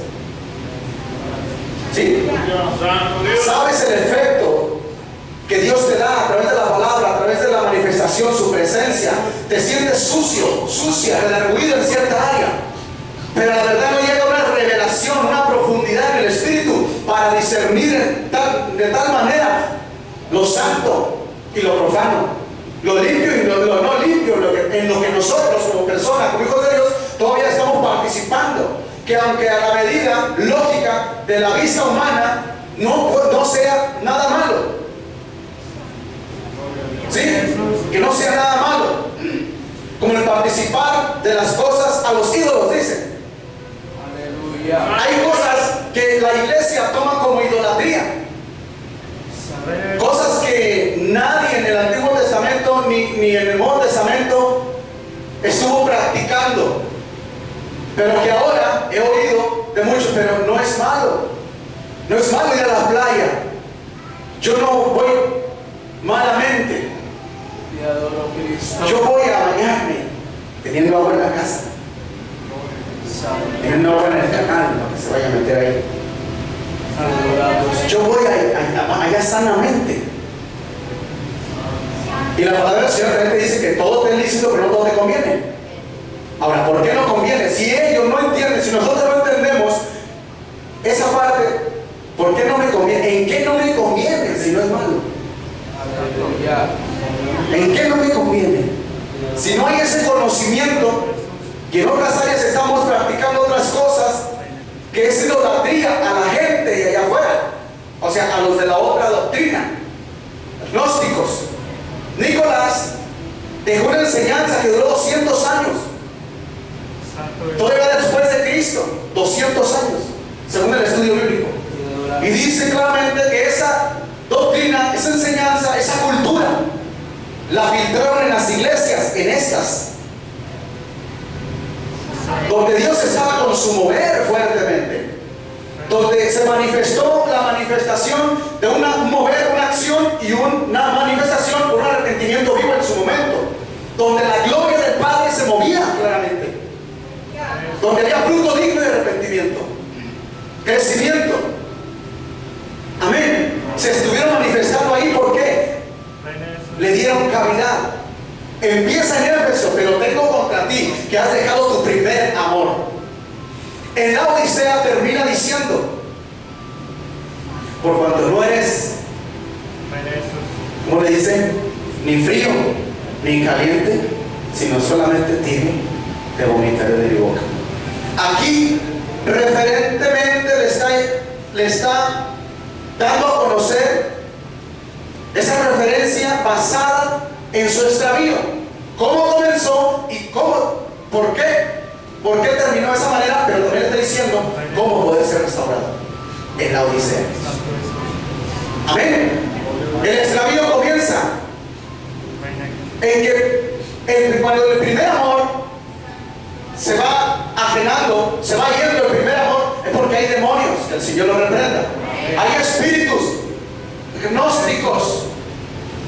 ¿Sí? ¿Sabes el efecto que Dios te da a través de la palabra, a través de la manifestación, su presencia? Te sientes sucio, sucia, redarguido en cierta área, pero la verdad no llega una revelación, una profundidad en el espíritu para discernir de tal manera lo santo y lo profano, lo limpio y lo no limpio, en lo que nosotros como personas, como hijos de Dios, todavía estamos participando. Que aunque a la medida lógica de la vista humana no sea nada malo, ¿sí? Que no sea nada malo, como el participar de las cosas a los ídolos, dice. Aleluya. Hay cosas que la iglesia toma como idolatría, cosas que nadie en el Antiguo Testamento ni en el Nuevo Testamento estuvo practicando, pero que ahora he oído de muchos. Pero no es malo, no es malo ir a la playa. Yo no voy malamente, yo voy a bañarme teniendo agua en la casa, teniendo agua en el canal, para que se vaya a meter ahí. Yo voy allá sanamente. Y la palabra del Señor realmente dice que todo te es lícito, pero no todo te conviene. Ahora, ¿por qué no conviene? Si ellos no entienden, si nosotros no entendemos esa parte, ¿por qué no me conviene? ¿En qué no me conviene si no es malo? ¿En qué no me conviene? Si no hay ese conocimiento, y en otras áreas estamos practicando otras cosas, que es idolatría a la gente de allá afuera, o sea, a los de la otra doctrina, gnósticos. Nicolás dejó una enseñanza que duró 200 años. Todavía después de Cristo, 200 años, según el estudio bíblico. Y dice claramente que esa doctrina, esa enseñanza, esa cultura, la filtraron en las iglesias, en estas, donde Dios estaba con su mover fuertemente, donde se manifestó la manifestación de un mover, una acción y una manifestación, un arrepentimiento vivo en su momento, donde la gloria del Padre se movía claramente, donde había fruto digno de arrepentimiento, crecimiento. Amén. Se estuvieron manifestando le dieron cavidad. Empieza en Éfeso, pero tengo contra ti que has dejado tu primer amor. En la Odisea termina diciendo: por cuanto no eres, ¿cómo le dice? Ni frío, ni caliente, sino solamente tibio, te vomitaré de mi boca. Aquí, referentemente, le está dando a conocer esa referencia basada en su extravío. ¿Cómo comenzó y cómo? ¿Por qué? ¿Por qué terminó de esa manera? Pero también le está diciendo cómo poder ser restaurado en la Odisea. Amén. El extravío comienza en que cuando el primer amor se va ajenando, se va yendo el primer amor, es porque hay demonios, que el Señor lo reprenda. Hay espíritus gnósticos,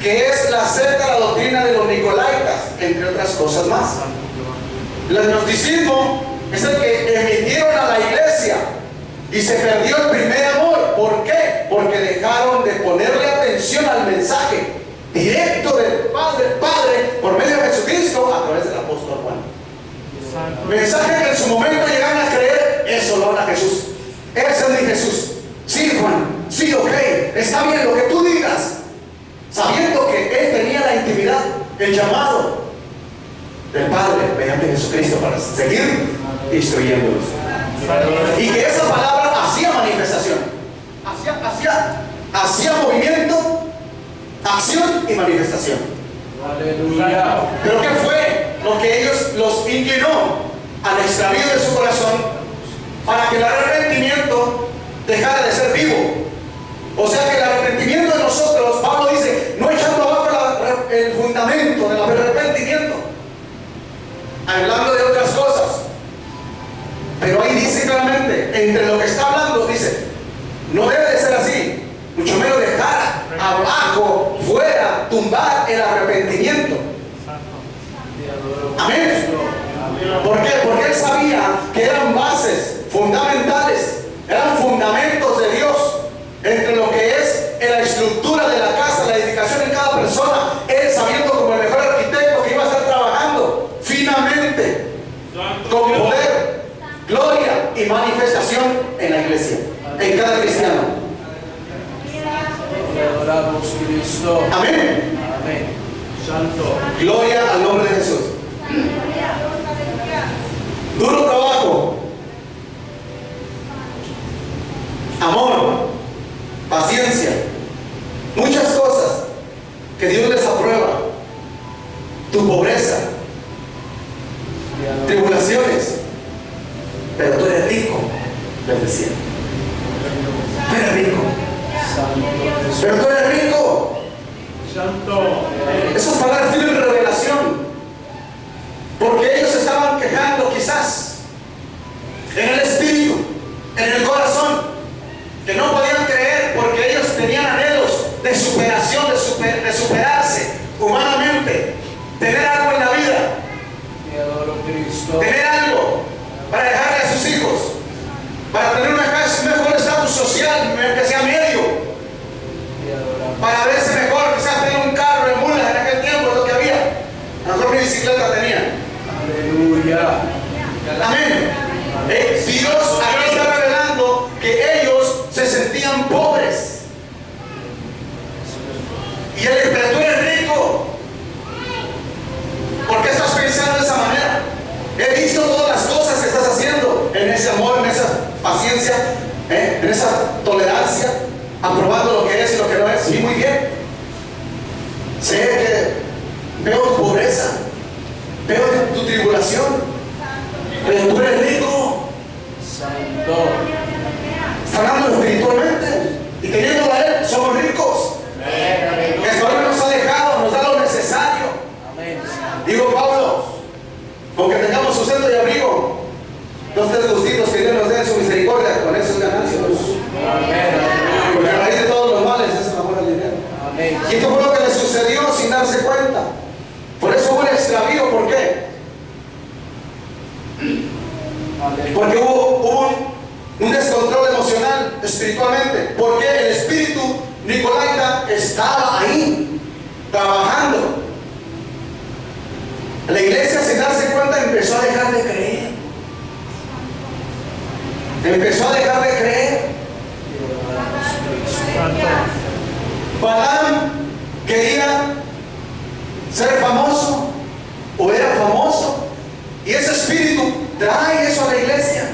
que es la secta, la doctrina de los nicolaitas, entre otras cosas más. El gnosticismo es el que emitieron a la iglesia y se perdió el primer amor. ¿Por qué? Porque dejaron de ponerle atención al mensaje directo del Padre por medio de Jesucristo a través del apóstol Juan. Mensaje que en su momento llegan a creer, eso lo habla Jesús. Ese es mi Jesús. Sí, Juan, sí, ok, está bien lo que tú digas, sabiendo que él tenía la intimidad, el llamado del Padre mediante Jesucristo para seguir instruyéndolos. Y que esa palabra hacía manifestación, hacía movimiento, acción y manifestación. Aleluya. Pero ¿qué fue lo que ellos los inclinó al extravío de su corazón para que el arrepentimiento dejara de ser vivo? O sea que el arrepentimiento de nosotros, Pablo dice, no echando abajo el fundamento del arrepentimiento, hablando de otras cosas. Pero ahí dice claramente, entre lo que está hablando, dice, no debe de ser así, mucho menos dejar abajo, fuera, tumbar el arrepentimiento. Amén. ¿Por qué? Porque él sabía que eran bases fundamentales, eran fundamentos de Dios entre lo que es la estructura de la casa, la edificación en cada persona. Él, sabiendo como el mejor arquitecto que iba a estar trabajando finamente con poder, gloria y manifestación en la iglesia, en cada cristiano. Amén. Amén. Santo. Gloria al nombre de Jesús. Duro trabajo, amor, paciencia, muchas cosas que Dios les aprueba. Tu pobreza, tribulaciones, pero tú eres rico, les decía. Tú eres rico. Pero tú eres rico. Santo. Esas palabras tienen revelación, porque ellos estaban quejando quizás en el espíritu, en el corazón, que no podían creer porque ellos tenían anhelos de superación, de superarse humanamente, tener algo en la vida, tener algo para dejarle a sus hijos, para tener un mejor estatus social, que sea medio, para verse mejor, quizás tener un carro de mulas en aquel tiempo, es lo que había. A lo mejor mi bicicleta tenía. Aleluya. Amén. Dios aquí está revelando que ellos se sentían pobres. Y él dice, pero tú eres rico. ¿Por qué estás pensando de esa manera? He visto todas las cosas que estás haciendo en ese amor, en esa paciencia, en esa tolerancia, aprobando lo que es y lo que no es. Sí, muy bien. Sé que veo tu pobreza, veo tu tribulación, pero tú eres rico. Santo. Está hablando espiritualmente. Y teniendo a Él, somos ricos. Amén. El Señor nos ha dejado, nos da lo necesario. Amén. Digo Pablo, con que tengamos sustento y abrigo, los tres gustitos que Dios nos dé en su misericordia, con esos ganancias. Amén. Porque a raíz de todos los males es el amor al dinero. Amén. Y esto fue lo que le sucedió sin darse cuenta. Por eso hubo un extravío. ¿Por qué? Porque hubo un descontrol emocional, espiritualmente. Porque el espíritu nicolaita estaba ahí. trabajando. La iglesia, sin darse cuenta, empezó a dejar de creer. Empezó a dejar de creer. Balaam quería ser famoso o era famoso, y ese espíritu trae eso a la iglesia,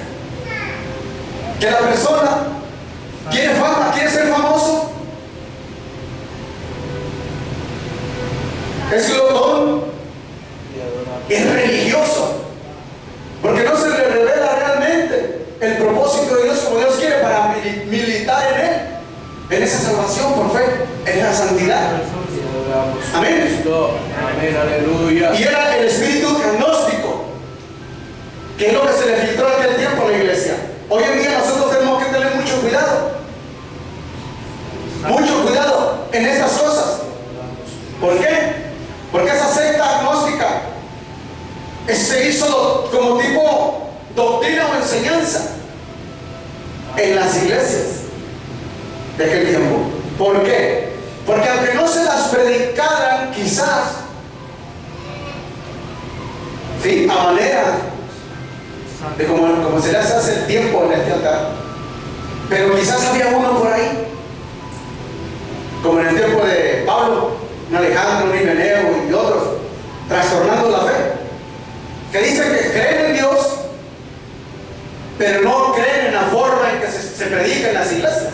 que la persona quiere fama, quiere ser famoso, es glotón, es religioso, porque no se le revela realmente el propósito de Dios como Dios quiere para militar en él, en esa salvación por fe, en esa santidad. Amén. Amén, aleluya. Y era el espíritu gnóstico, que es lo que se le filtró en aquel tiempo a la iglesia. Hoy en día nosotros tenemos que tener mucho cuidado en estas cosas. ¿Por qué? Porque esa secta gnóstica se hizo como tipo doctrina o enseñanza en las iglesias de aquel tiempo. ¿Por qué? Porque aunque no se las predicaran, quizás, ¿sí?, a manera de como se les hace el tiempo en este altar, pero quizás había uno por ahí, como en el tiempo de Pablo, un Alejandro, un Himeneo y otros, trastornando la fe, que dicen que creen en Dios, pero no creen en la forma en que se predica en las iglesias.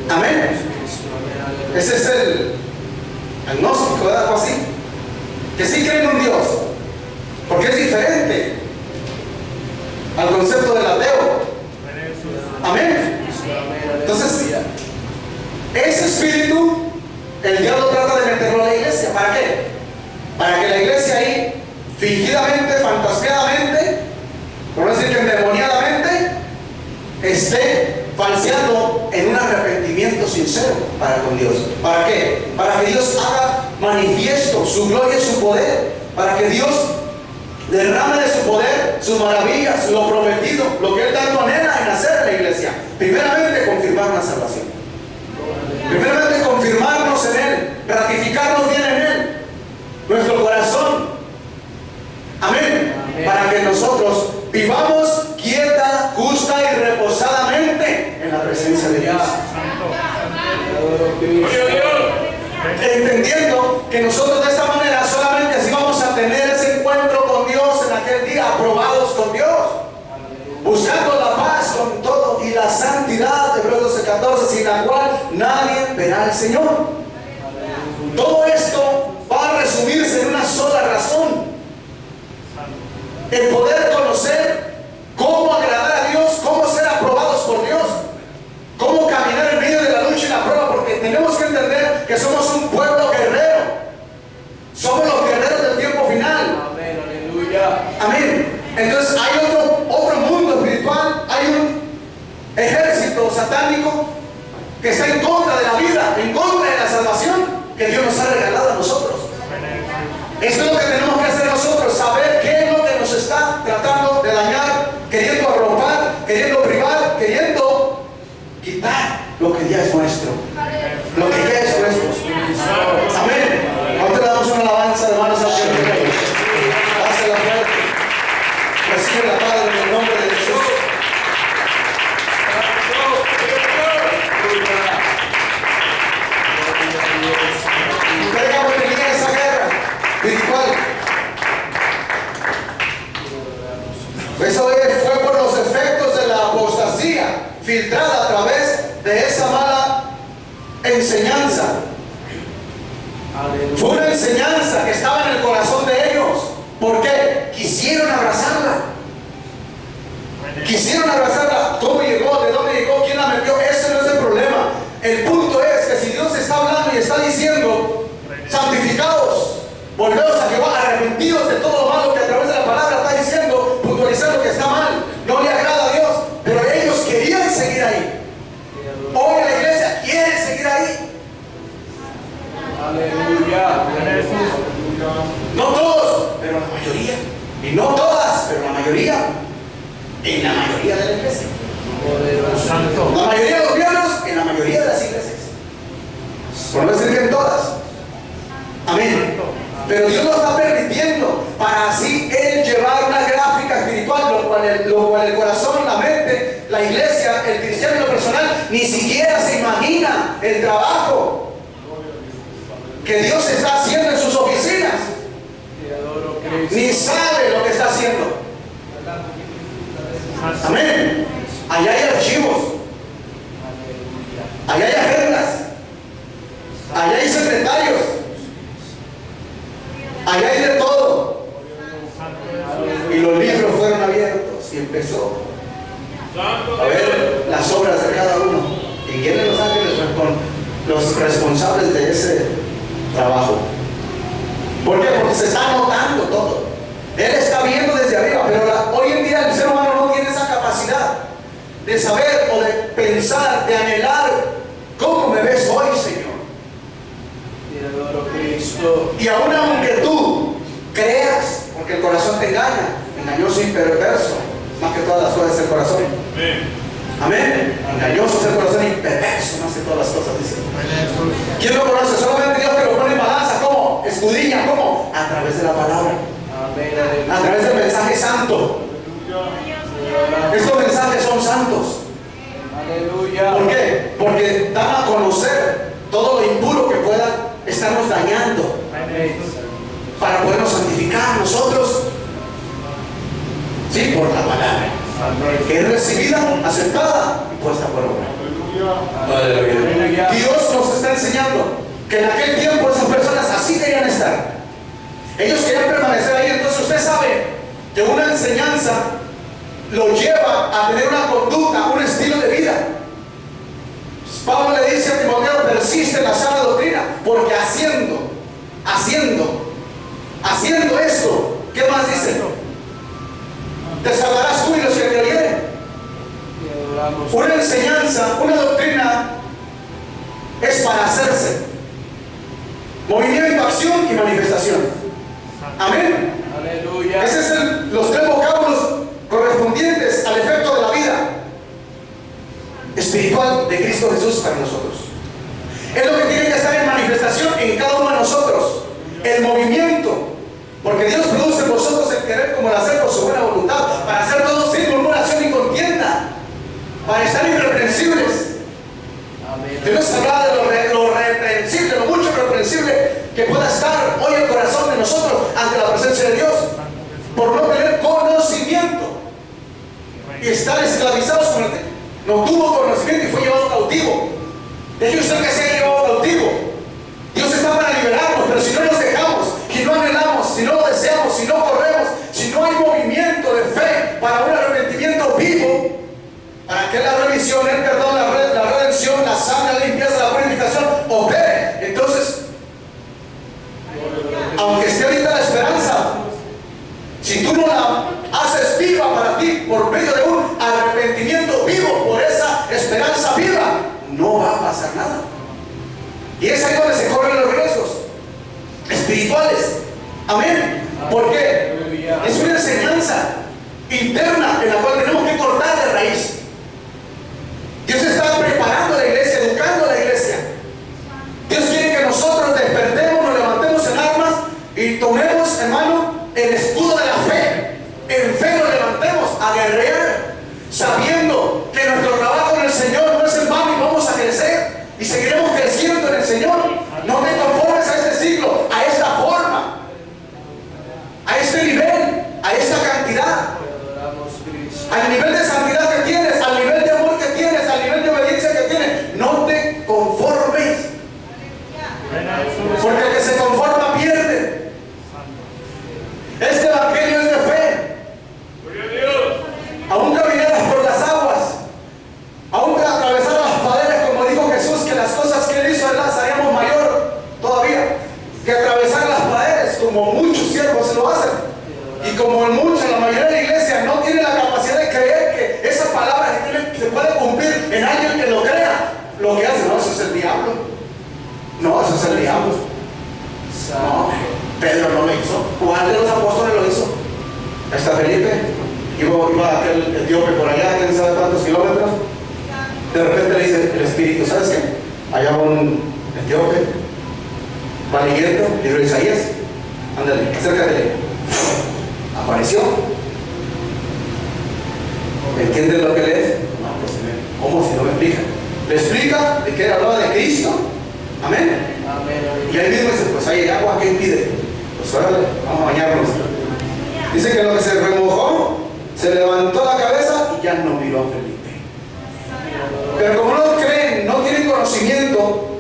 Amén. Ese es el agnóstico, ¿verdad? Algo así, que sí creen en un Dios, porque es diferente al concepto del ateo. Amén. Entonces, ese espíritu, el diablo trata de meterlo a la iglesia. ¿Para qué? Para que la iglesia ahí, fingidamente, fantaseadamente, por no decir que endemoniadamente, esté falseando en un arrepentimiento sincero para con Dios. ¿Para qué? Para que Dios haga manifiesto su gloria y su poder, para que Dios derrame de su poder, sus maravillas, lo prometido, lo que Él tanto anhela en hacer en la iglesia. Primeramente, confirmar la salvación. Primeramente, confirmarnos en Él, ratificarnos bien en Él, nuestro corazón. Amén. Para que nosotros vivamos quieta, justa y reposadamente en la presencia de Dios. Entendiendo que nosotros de esta manera solamente así vamos a tener ese encuentro con Dios en aquel día, aprobados con Dios, buscando la paz con todo y la santidad de Hebreos 12:14, sin la cual nadie verá al Señor. Todo esto va a resumirse en una sola razón: el poder conocer cómo agradar a Dios, cómo ser aprobados por Dios, cómo caminar en medio de la lucha y la prueba, porque tenemos que entender que somos un pueblo guerrero, somos los guerreros del tiempo final. Amén, aleluya. Amén. Entonces hay otro mundo espiritual, hay un ejército satánico que está en contra de la vida, en contra de la salvación que Dios nos ha regalado a nosotros. Esto es lo que tenemos que hacer nosotros, saber qué es lo que nos está tratando de dañar, queriendo arropar, queriendo privar, queriendo quitar lo que ya es nuestro, lo que ya es nuestro. Amén. Ahorita le damos una alabanza, hermanos, al Señor. Hace la fuerte. Recibe la Padre en el nombre de Jesús. Ustedes tenían esa guerra espiritual. Eso fue por los efectos de la apostasía filtrada a través de esa mala enseñanza. Fue una enseñanza que estaba en el corazón de ellos. ¿Por qué? Quisieron abrazarla. Quisieron abrazarla. ¿Cómo llegó? ¿De dónde llegó? ¿Quién la metió? Ese no es el problema. El punto es que si Dios está hablando y está diciendo: santificados, volveos a Jehová, arrepentidos de todo lo malo que a través de la palabra está diciendo, puntualizando que está mal, no le agrada a Dios, pero ellos querían seguir ahí. Hoy la iglesia quiere seguir ahí. Aleluya. No todos, pero la mayoría. Y no todas, pero la mayoría. En la mayoría de la iglesia. La mayoría de los miembros en la mayoría de las iglesias. Por no decir que en todas. Pero Dios lo está permitiendo para así Él llevar una gráfica espiritual, lo cual el corazón, la mente, la iglesia, el cristiano y lo personal ni siquiera se imagina el trabajo que Dios está haciendo en sus oficinas. Ni sabe lo que está haciendo. Amén. Allá hay archivos, allá hay agendas, allá hay secretarios, allá hay de todo. Y los libros fueron abiertos y empezó a ver las obras de cada uno. Y vienen los ángeles con los responsables de ese trabajo. ¿Por qué? Porque se está notando todo. Él está viendo desde arriba, pero hoy en día el ser humano no tiene esa capacidad de saber o de pensar, de anhelar cómo me ves hoy, Señor. Y aún aunque tú creas, porque el corazón te engaña, engañoso y perverso, más que todas las cosas del corazón. Amén. Engañoso es el corazón y perverso más que todas las cosas, dice. ¿Quién lo conoce? Solamente Dios que lo pone en balanza. ¿Cómo? Escudriña. ¿Cómo? A través de la palabra. A través del mensaje santo. Estos mensajes son santos. ¿Por qué? Porque dan a conocer todo lo impuro que pueda estarnos dañando, para podernos santificar nosotros, sí, por la palabra que es recibida, aceptada y puesta por obra. Aleluya. Dios nos está enseñando que en aquel tiempo esas personas así querían estar. Ellos querían permanecer ahí. Entonces usted sabe que una enseñanza lo lleva a tener una conducta, un estilo de vida. Pablo le dice a Timoteo: persiste en la sana doctrina, porque haciendo esto, ¿qué más dice? Te salvarás tú y los que te oyeren. Una enseñanza, una doctrina es para hacerse. Movimiento, acción y manifestación. Amén. Aleluya. Esos son los tres vocábulos correspondientes al efecto de la vida espiritual de Cristo Jesús para nosotros. Es lo que tiene que estar en manifestación en cada uno de nosotros. El movimiento. Porque Dios produce en vosotros el querer como el hacer por su buena voluntad, para hacer todo sin murmuración y contienda, para estar irreprensibles. Dios habla de lo reprensible, lo mucho reprensible que pueda estar hoy el corazón de nosotros ante la presencia de Dios, por no tener conocimiento y estar esclavizados con el que no tuvo conocimiento y fue llevado cautivo. Deje usted que sea llevado cautivo. Dios está para liberarnos, pero si no nos dejamos, si no anhelamos, si no lo deseamos, si no corremos, si no hay movimiento de fe para un arrepentimiento vivo, para que la remisión, el perdón, la redención, la sangre, la limpieza, la purificación opere, entonces, aunque esté ahorita la esperanza, si tú no la haces viva para ti por medio de un arrepentimiento vivo por esa esperanza viva, no va a pasar nada. Y es ahí donde se corren los riesgos espirituales. Amén. ¿Por qué? Es una enseñanza interna en la cual tenemos que cortar de raíz. Dios está preparando a la iglesia, educando a la iglesia. Dios quiere que nosotros despertemos, nos levantemos en armas y tomemos, hermano, el escudo de la fe. En fe nos levantemos a guerrear, sabiendo que nuestro trabajo en el Señor no es en vano y vamos a crecer y seguiremos creciendo en el Señor. No te conformes a este siglo, a esta forma, a este nivel, a esta cantidad, al nivel de santidad que tienes, al nivel de amor que tienes, al nivel de obediencia que tienes. No te conformes, porque el que se conforma pierde. Este evangelio es de fe. Aún caminaras por las aguas, aún atravesar las paredes, como dijo Jesús, que las cosas que él hizo en las haríamos mayor todavía, que atravesar las paredes, como muchos siervos se lo hacen, y como muchos, la mayoría de la iglesia no tiene la capacidad de creer que esa palabra se puede cumplir en alguien que lo crea. Lo que hace, no, eso es el diablo. No, eso es el diablo. No, Pedro no lo hizo. ¿Cuál de los apóstoles lo hizo? Está Felipe. Iba aquel etíope por allá, quién sabe cuántos kilómetros. De repente le dice el Espíritu: ¿sabes qué? Allá va un etíope, va leyendo el libro de Isaías, Ándale, acércate. Apareció. ¿Entiendes lo que lees? No, pues ¿cómo si no me explica? Le explica de que hablaba de Cristo. Amén. Y ahí mismo dice, pues hay agua, ¿qué impide? Pues órale, vamos a bañarnos. Dice que lo que se remojó, se levantó la cabeza y ya no miró a Felipe. Pero como no creen, no tienen conocimiento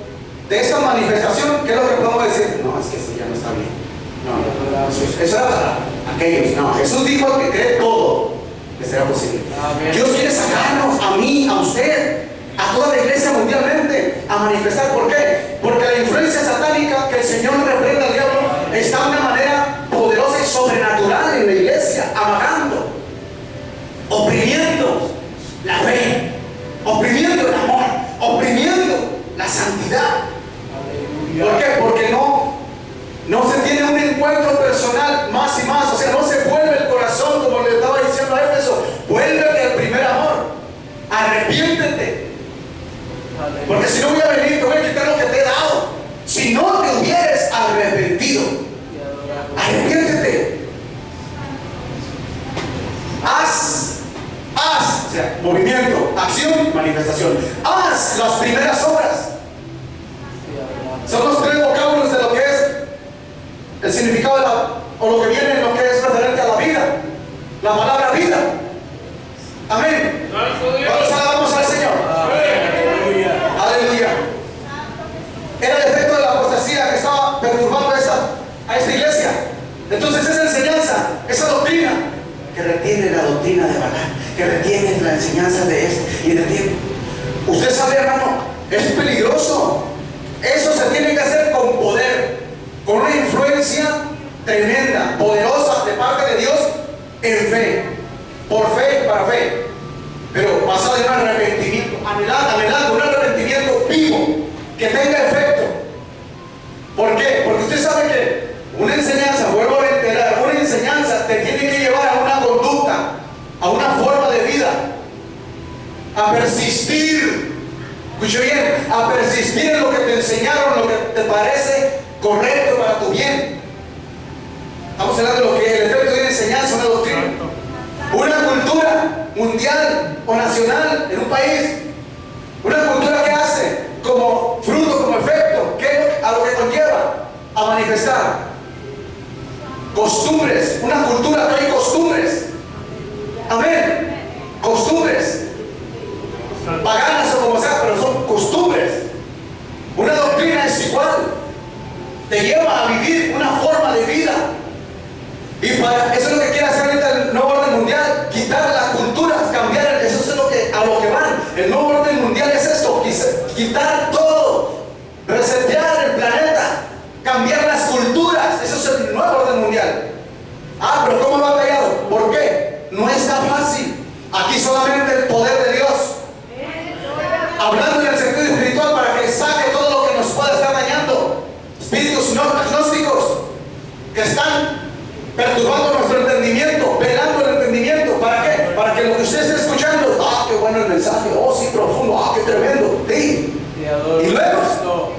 de esta manifestación, ¿qué es lo que podemos decir? No, es que eso ya no está bien. No, eso era para aquellos. No, Jesús dijo que cree todo que será posible. Dios quiere sacarnos, a mí, a usted, a toda la iglesia mundialmente, a manifestar. ¿Por qué? Porque la influencia satánica, que el Señor reprenda al diablo, está de una manera poderosa y sobrenatural en la iglesia, amagando, oprimiendo la fe, oprimiendo el amor, oprimiendo la santidad. ¿Por qué? Porque no se tiene un encuentro personal más y más. O sea, no se vuelve el corazón, como le estaba diciendo a Éfeso. Vuélvete al primer amor. Arrepiéntete. Porque si no voy a venir, te voy a quitar lo que te he dado. Si no te hubieres arrepentido, arrepiéntete. Haz, o sea, movimiento, acción, manifestación. Haz las primeras obras. Son los tres vocablos de lo que es el significado o lo que viene en lo que es referente a la vida. La palabra vida. Amén. Vamos alabamos al Señor. Aleluya. Era el efecto de la apostasía que estaba perturbando a esta iglesia. Entonces esa enseñanza, esa doctrina, que retiene la doctrina de Balaam, que retiene la enseñanza de este y retiene. Usted sabe, hermano, es peligroso. Eso se tiene que hacer con poder, con una influencia tremenda, poderosa de parte de Dios en fe, por fe y para fe, pero basado en un arrepentimiento, anhelando un arrepentimiento vivo que tenga efecto. ¿Por qué? Porque usted sabe que una enseñanza, vuelvo a reiterar, una enseñanza te tiene que llevar a una conducta, a una forma de vida, a persistir. Escuche bien, a persistir en lo que te enseñaron, lo que te parece correcto para tu bien. Estamos hablando de lo que el efecto de una enseñanza, una doctrina. Una cultura mundial o nacional en un país, una cultura que hace como fruto, como efecto, ¿qué? A lo que conlleva a manifestar costumbres, una cultura que hay costumbres. Amén. Costumbres paganas o como sea, pero son costumbres. Una doctrina es igual, te lleva a vivir una forma de vida, y para eso es lo que quiere hacer ahorita el nuevo orden mundial, quitar la cultura, cambiar, eso es a lo que van. El nuevo orden mundial es esto, quitar todo, resetear el planeta, cambiar las culturas. Eso es el nuevo orden mundial. Pero ¿cómo ha batallado? ¿Por qué? No es tan fácil. Aquí solamente el poder de Dios, hablando en el sentido espiritual, para que saque todo lo que nos pueda estar dañando, espíritus gnósticos que están perturbando nuestro entendimiento, velando el entendimiento. ¿Para qué? Para que lo que usted esté escuchando, qué bueno el mensaje, sí, profundo, qué tremendo, sí. Y luego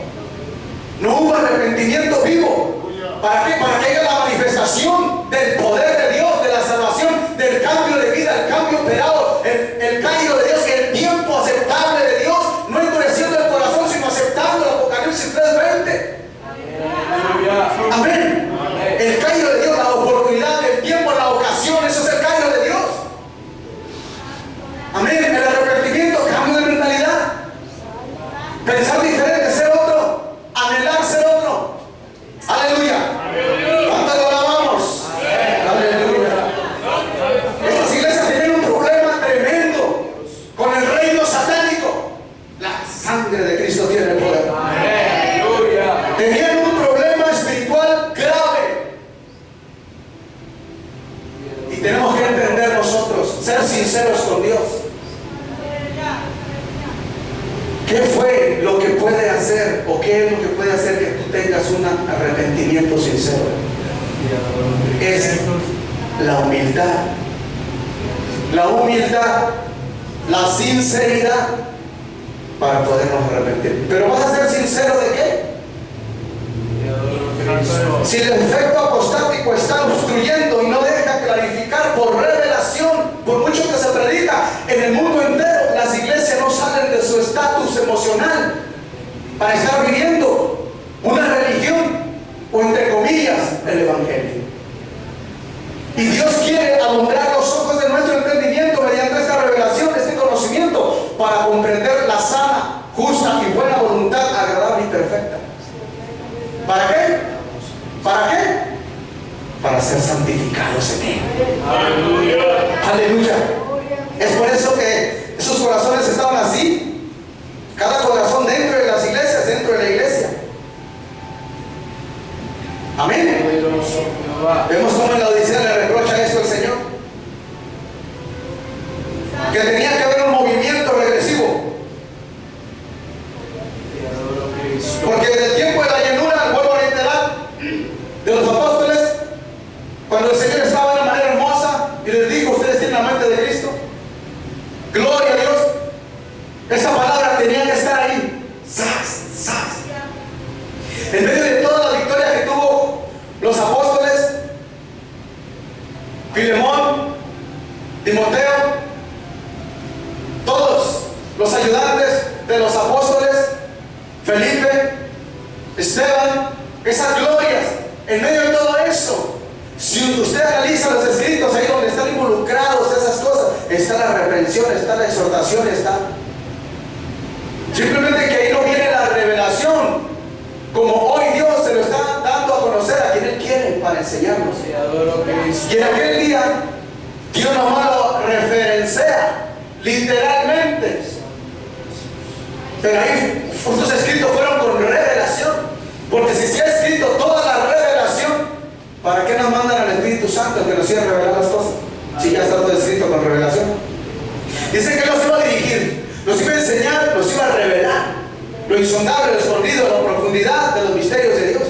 no hubo arrepentimiento vivo. ¿Para qué? Para que haya la manifestación del poder de Dios, de la salvación, del cambio de vida, el cambio operado, el cambio de Dios, el tiempo aceptable de Dios, no endureciendo el corazón, sino aceptando el Apocalipsis 3:20. Amén. El cambio de Dios, la oportunidad, el tiempo, la ocasión, eso es el cambio de Dios. Amén. El arrepentimiento, cambio de mentalidad, pensar diferente, ser otro, anhelar ser otro. Aleluya. ¿Cuánto lo alabamos? Aleluya. Estas iglesias tienen un problema tremendo con el reino satánico. La sangre de Cristo tiene poder. Tenían un problema espiritual grave. Y tenemos que entender nosotros, ser sinceros con Dios. ¿Qué fue lo que puede hacer, o qué es lo que puede hacer que tú tengas un arrepentimiento sincero? Es la humildad. La humildad, la sinceridad para podernos arrepentir. Pero vas a ser sincero ¿de qué? Si el efecto para estar viviendo una religión o, entre comillas, el Evangelio. Y Dios quiere alumbrar los ojos de nuestro entendimiento mediante esta revelación, este conocimiento, para comprender la sana, justa y buena voluntad, agradable y perfecta. ¿Para qué? ¿Para qué? Para ser santificados en Él. Aleluya. Aleluya. Es por eso que esos corazones estaban así. Cada corazón dentro de las iglesias, dentro de la iglesia. Amén. Poderoso Jehová. Vemos cómo en la Odisea le reprocha esto al Señor. Que tenía que haber un movimiento regresivo. Te adoro, Cristo. Porque desde el tiempo de la llenura, vuelvo a reiterar, de los apóstoles, cuando el Señor estaba de una manera hermosa y les dijo: ustedes tienen la mente de Cristo. Gloria a Dios. Esa palabra tenía que estar ahí. ¡Sas! ¡Sas! En medio de toda la victoria que tuvo los apóstoles, Filemón, Timoteo, todos los ayudantes de los apóstoles, Felipe, Esteban, esas glorias, en medio de todo eso, si usted analiza los escritos, ahí donde están involucrados esas cosas, está la reprensión, está la exhortación, está simplemente que ahí no viene la revelación, como hoy Dios se lo está dando a conocer a quien Él quiere para enseñarnos. Te adoro, Cristo. Y en aquel día Dios nomás lo referencia literalmente, pero ahí estos escritos fueron con revelación, porque si se ha escrito toda la revelación, ¿para qué nos mandan al Espíritu Santo que nos iba a revelar las cosas? Si ya está todo escrito con revelación. Dice que nos iba a dirigir, nos iba a enseñar, nos iba a revelar lo insondable, lo escondido, la profundidad de los misterios de Dios.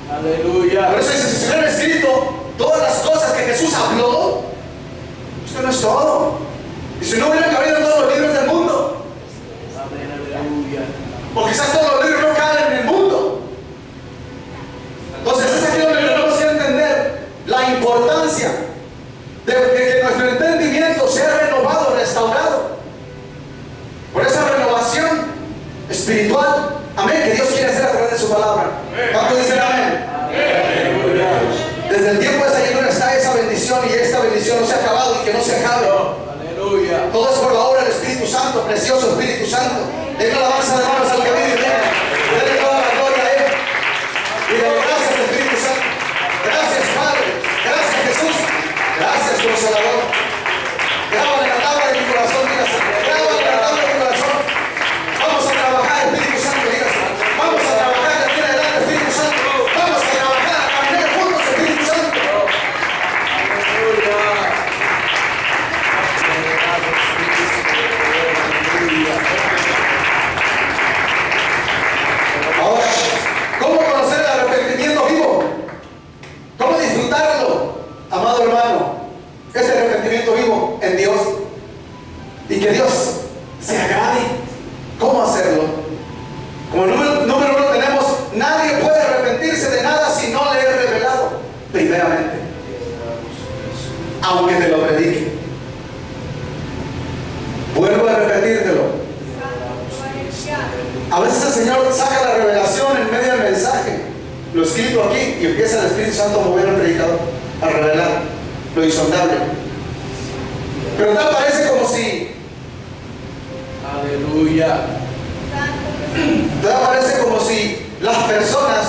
Aleluya. Por eso dice: si se hubieran escrito todas las cosas que Jesús habló, esto no es todo. Y si no hubieran cabido en todos los libros del mundo, Amén. Aleluya. porque quizás todos los libros no caben en el mundo. Entonces es aquí donde tenemos que entender la importancia de que nuestro entendimiento sea renovado, restaurado, por esa renovación espiritual, amén, que Dios quiere hacer a través de su palabra. ¿Cuántos dicen amén? Aleluya. Desde el tiempo de esa llenura está esa bendición, y esta bendición no se ha acabado y que no se acabe. Aleluya. Todo es por la obra del Espíritu Santo, precioso Espíritu Santo. Den alabanza de manos al que vive y reina. Denle toda la gloria a Él. Y dale gracias, Espíritu Santo. Gracias, Padre. Gracias, Jesús. Gracias, Consolador. Grábalo en la tabla de mi corazón, dígase. Grábalo en la tabla de mi corazón. Vamos a trabajar, Espíritu Santo, dígase. Vamos a trabajar de aquí en adelante, Espíritu Santo. Vamos a trabajar, a caminar juntos, Espíritu Santo. Aleluya. Ahora, ¿cómo conocer el arrepentimiento vivo? ¿Cómo disfrutarlo, amado hermano? Ese arrepentimiento vivo en Dios, y que Dios se agrade. ¿Cómo hacerlo? Como número uno tenemos: nadie puede arrepentirse de nada si no le es revelado primeramente, aunque te lo predique. Vuelvo a repetírtelo. A veces el Señor saca la revelación en medio del mensaje, lo escrito aquí, y empieza el Espíritu Santo a mover al predicador, a revelar lo insondable. Pero tal parece como si, Aleluya. tal parece como si las personas,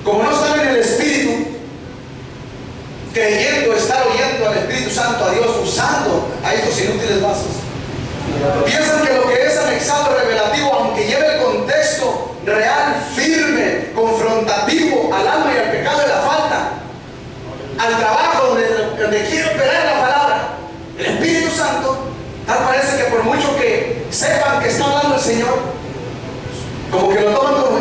como no están en el Espíritu, creyendo estar oyendo al Espíritu Santo, a Dios, usando a estos inútiles vasos, piensan que lo que es anexado revelativo, aunque lleve el contexto real, firme, confrontativo al alma y al pecado de la falta, al trabajo donde quiere operar la palabra, el Espíritu Santo, tal parece que por mucho que sepan que está hablando el Señor, como que lo toman como: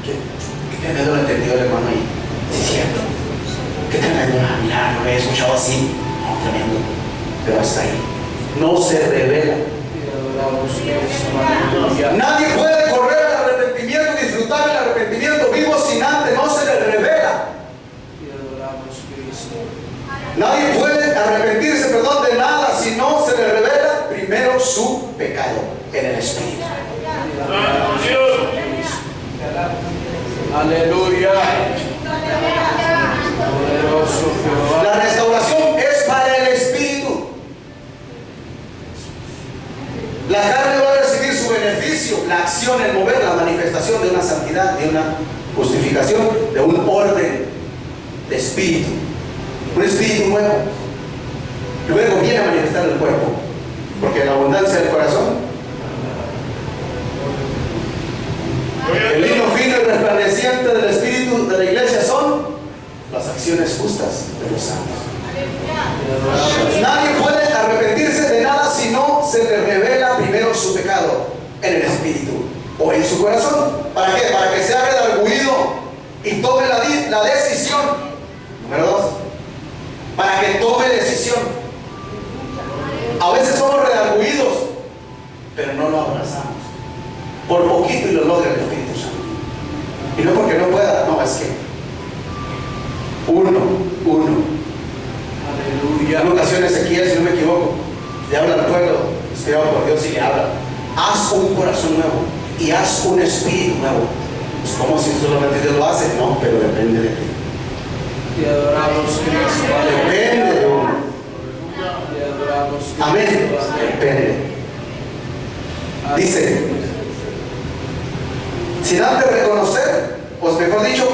¿qué tremendo lo entendió el hermano ahí? Sí, es cierto. Qué tremendo. Mira, no he escuchado así. No, tremendo. Pero hasta ahí no se revela. Nadie puede correr al arrepentimiento y disfrutar el arrepentimiento vivo sin antes no se le revela. Nadie puede arrepentirse, de nada si no se le revela primero su pecado en el Espíritu. Aleluya. Poderoso Jehová. La restauración es para el espíritu. La carne va a recibir su beneficio, la acción, el mover, la manifestación de una santidad, de una justificación, de un orden de espíritu, un espíritu nuevo. Luego viene a manifestar el cuerpo, porque la abundancia del corazón, el lino fino y resplandeciente del espíritu de la iglesia son las acciones justas de los santos. Nadie puede arrepentirse de nada si no se le revela primero su pecado en el espíritu o en su corazón. ¿Para qué? Para que sea redarguido y tome la decisión. Número 2, para que tome decisión. A veces somos redarguidos, pero no lo abrazamos. Por poquito y lo logra el Espíritu Santo. Y no porque no pueda, no, es que uno. Aleluya. En ocasiones Ezequiel, si no me equivoco, le habla al pueblo, inspirado por Dios, y le habla: haz un corazón nuevo y haz un espíritu nuevo. Es como si solamente Dios lo hace, no, pero depende de ti. Te adoramos, Cristo. Depende de uno. Te adoramos, Cristo. Amén. Depende. Dice, sin antes reconocer, o mejor dicho,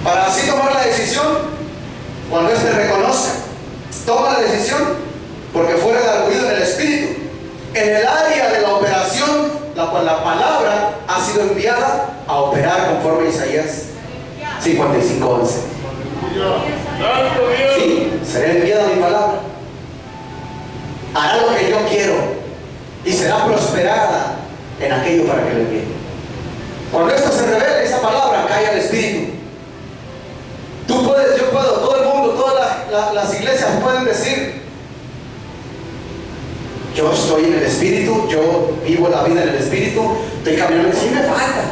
para así tomar la decisión, cuando éste reconoce, toma la decisión, porque fue redarguido en el espíritu, en el área de la operación, la cual la palabra ha sido enviada a operar conforme a Isaías 55:11. Sí, será enviada mi palabra, hará lo que yo quiero y será prosperada en aquello para que le envíe. Cuando esto se revela, esa palabra cae al espíritu. Tú puedes, yo puedo, todo el mundo, todas las iglesias pueden decir: yo estoy en el espíritu, yo vivo la vida en el espíritu, estoy caminando. Sí me falta.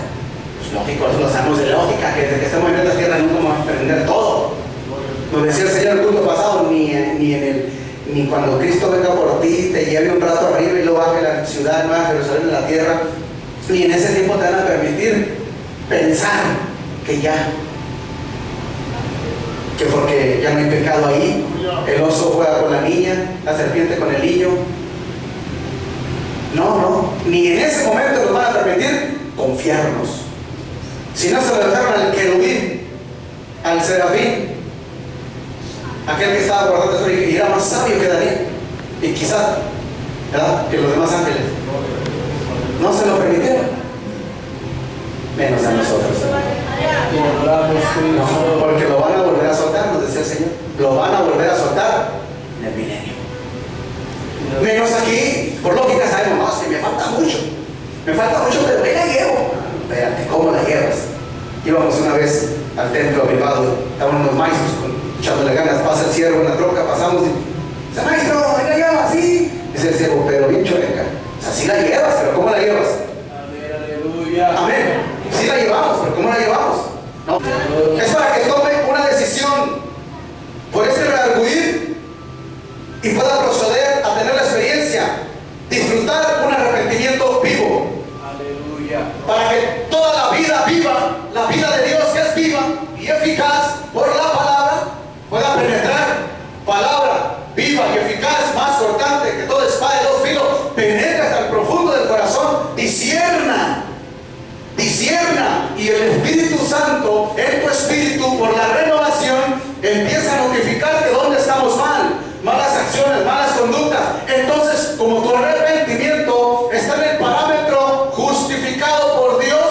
Pues lógico, eso lo sabemos de lógica, que desde que estamos en esta tierra nunca vamos a aprender todo. Nos decía el Señor el culto pasado, ni cuando Cristo venga por ti, te lleve un rato arriba y lo baje a la ciudad nueva Jerusalén de la tierra, ni en ese tiempo te van a permitir pensar que porque ya no hay pecado ahí, el oso juega con la niña, la serpiente con el niño. No, ni en ese momento nos van a permitir confiarnos. Si no, se lo dejaron al querubín, al serafín, aquel que estaba guardando eso y era más sabio que Daniel, y quizás, ¿verdad?, que los demás ángeles. No se lo permitieron, menos a nosotros. No, porque lo van a volver a soltar, nos decía el Señor. Lo van a volver a soltar en el milenio. Menos aquí, por lógica sabemos más, que me falta mucho, pero me la llevo. Espérate, ¿cómo la llevas? Íbamos una vez al templo privado, estaban unos maestros echándole ganas, pasa el siervo en la troca, pasamos y dice: maestro, ¿me la llevas? Sí. Dice el siervo: pero bien chueca. O sea, sí la llevas, pero ¿cómo la llevas? Aleluya. Amén. Sí la llevamos, pero ¿cómo la llevamos? No. Es para que tome una decisión por este redarguir y pueda proceder a tener la experiencia, disfrutar un arrepentimiento vivo. Aleluya. Para que toda la vida viva, la vida de Dios que es viva y eficaz por la palabra, pueda penetrar. Palabra viva y eficaz, más cortante que toda espada de dos filos, penetra hasta el profundo del corazón, discierna, y el Espíritu Santo en tu espíritu, por la renovación, empieza a notificarte dónde estamos mal, malas acciones, malas conductas. Entonces, como tu arrepentimiento está en el parámetro justificado por Dios,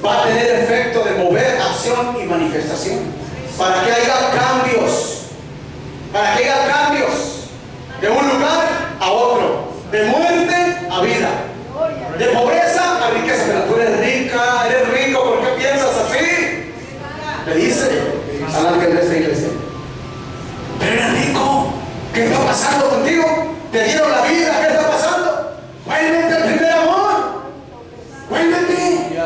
va a tener efecto de mover acción y manifestación, para que haya cambios de un lugar a otro, de muerte a vida, de pobreza a riqueza. Pero tú eres rico, ¿por qué piensas así? Le dice al ángel de esta iglesia: pero eres rico, ¿qué está pasando contigo? Te dieron la vida, ¿qué está pasando? Vuélvete al primer amor, vuélvete.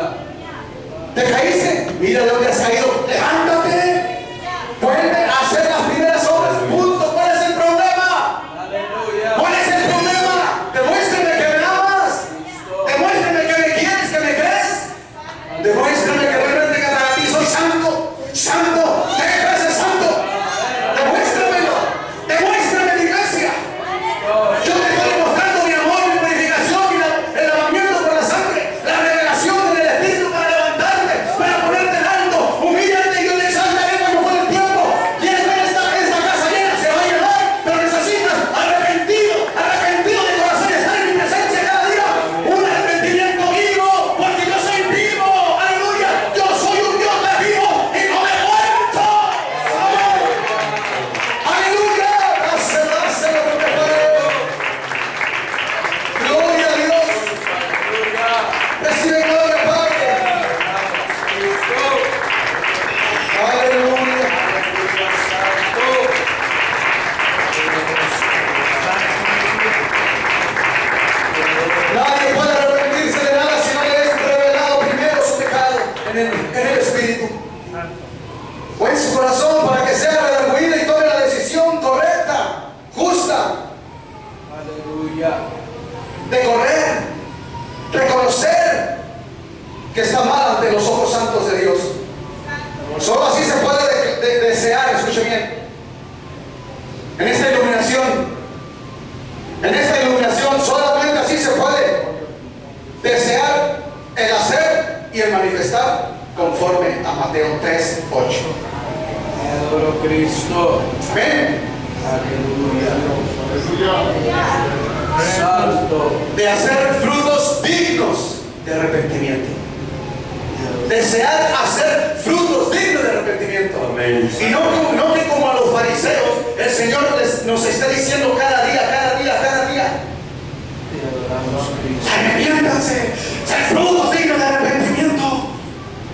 ¿Te caíste? Mira de dónde has caído, levántate, vuelve a hacer las primeras obras. Punto. ¿Cuál es el problema? Aleluya. ¿Cuál es el problema? Demuéstrame que me amas. Aleluya. de correr, reconocer que está mal ante los ojos santos de Dios. Solo así se puede desear, escuche bien, en esta iluminación solamente así se puede desear el hacer y el manifestar conforme a Mateo 3:8. Te adoro, Cristo. Amén. Aleluya. Santo. De hacer frutos dignos de arrepentimiento. Desear hacer frutos dignos de arrepentimiento. Amén. Y no que como a los fariseos el Señor nos está diciendo cada día. Te adoramos, Cristo. Arrepiéntanse, ser frutos dignos de arrepentimiento.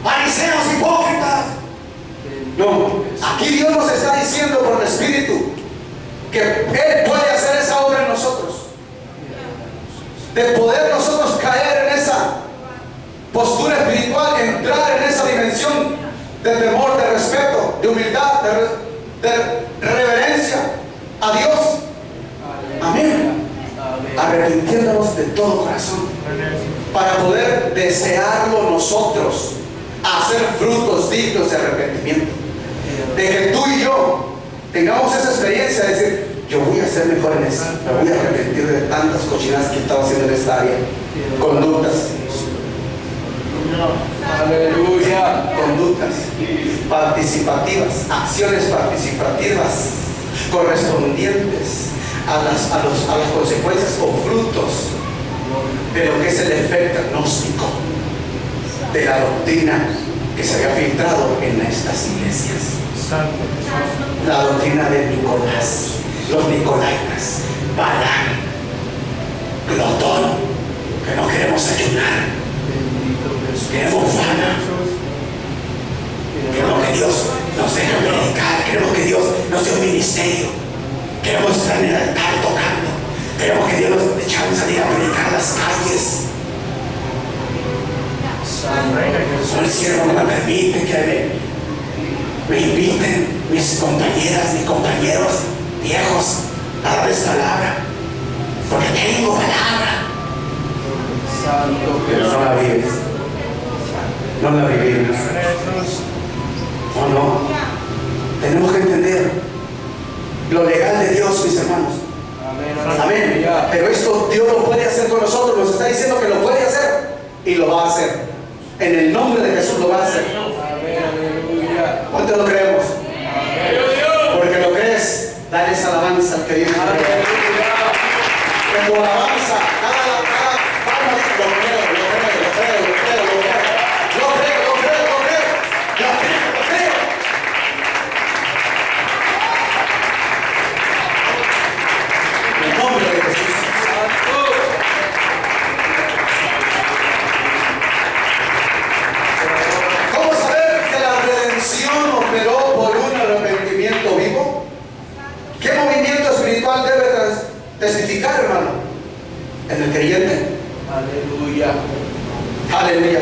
Fariseos hipócritas. No, aquí Dios nos está diciendo por el Espíritu que Él puede hacer esa obra en nosotros. De poder nosotros caer en esa postura espiritual, entrar en esa dimensión de temor, de respeto, de humildad, de reverencia a Dios. Amén. Arrepintiéndonos de todo corazón para poder desearlo nosotros, hacer frutos dignos de arrepentimiento. De que tú y yo tengamos esa experiencia de decir, yo voy a ser mejor en eso, me voy a arrepentir de tantas cochinadas que estaba haciendo en esta área, conductas participativas, acciones participativas correspondientes a las consecuencias o frutos de lo que es el efecto gnóstico de la doctrina que se había filtrado en estas iglesias. La doctrina de Nicolás, los nicolaitas, Balaam, glotón, que no queremos ayunar, queremos fama, queremos que Dios nos deje predicar, queremos que Dios nos dé un ministerio, queremos estar en el altar tocando, queremos que Dios nos echamos a salir a predicar a las calles. El cielo no me permite que me inviten mis compañeras, mis compañeros viejos a darles palabra, porque tengo palabra. Pero no la vives, no la vivimos. ¿O no? Tenemos que entender lo legal de Dios, mis hermanos. Amén. Pero esto Dios lo puede hacer con nosotros, nos está diciendo que lo puede hacer y lo va a hacer. En el nombre de Jesús lo va a hacer. ¿Cuánto lo creemos? Porque lo crees, dale esa alabanza al que viene. Que tu alabanza, cada palma dice, lo creo. En el nombre de Jesús. ¿Cómo saber que la redención operó por un arrepentimiento vivo? ¿Qué movimiento espiritual debe testificar, hermano? En el creyente. Aleluya. Aleluya.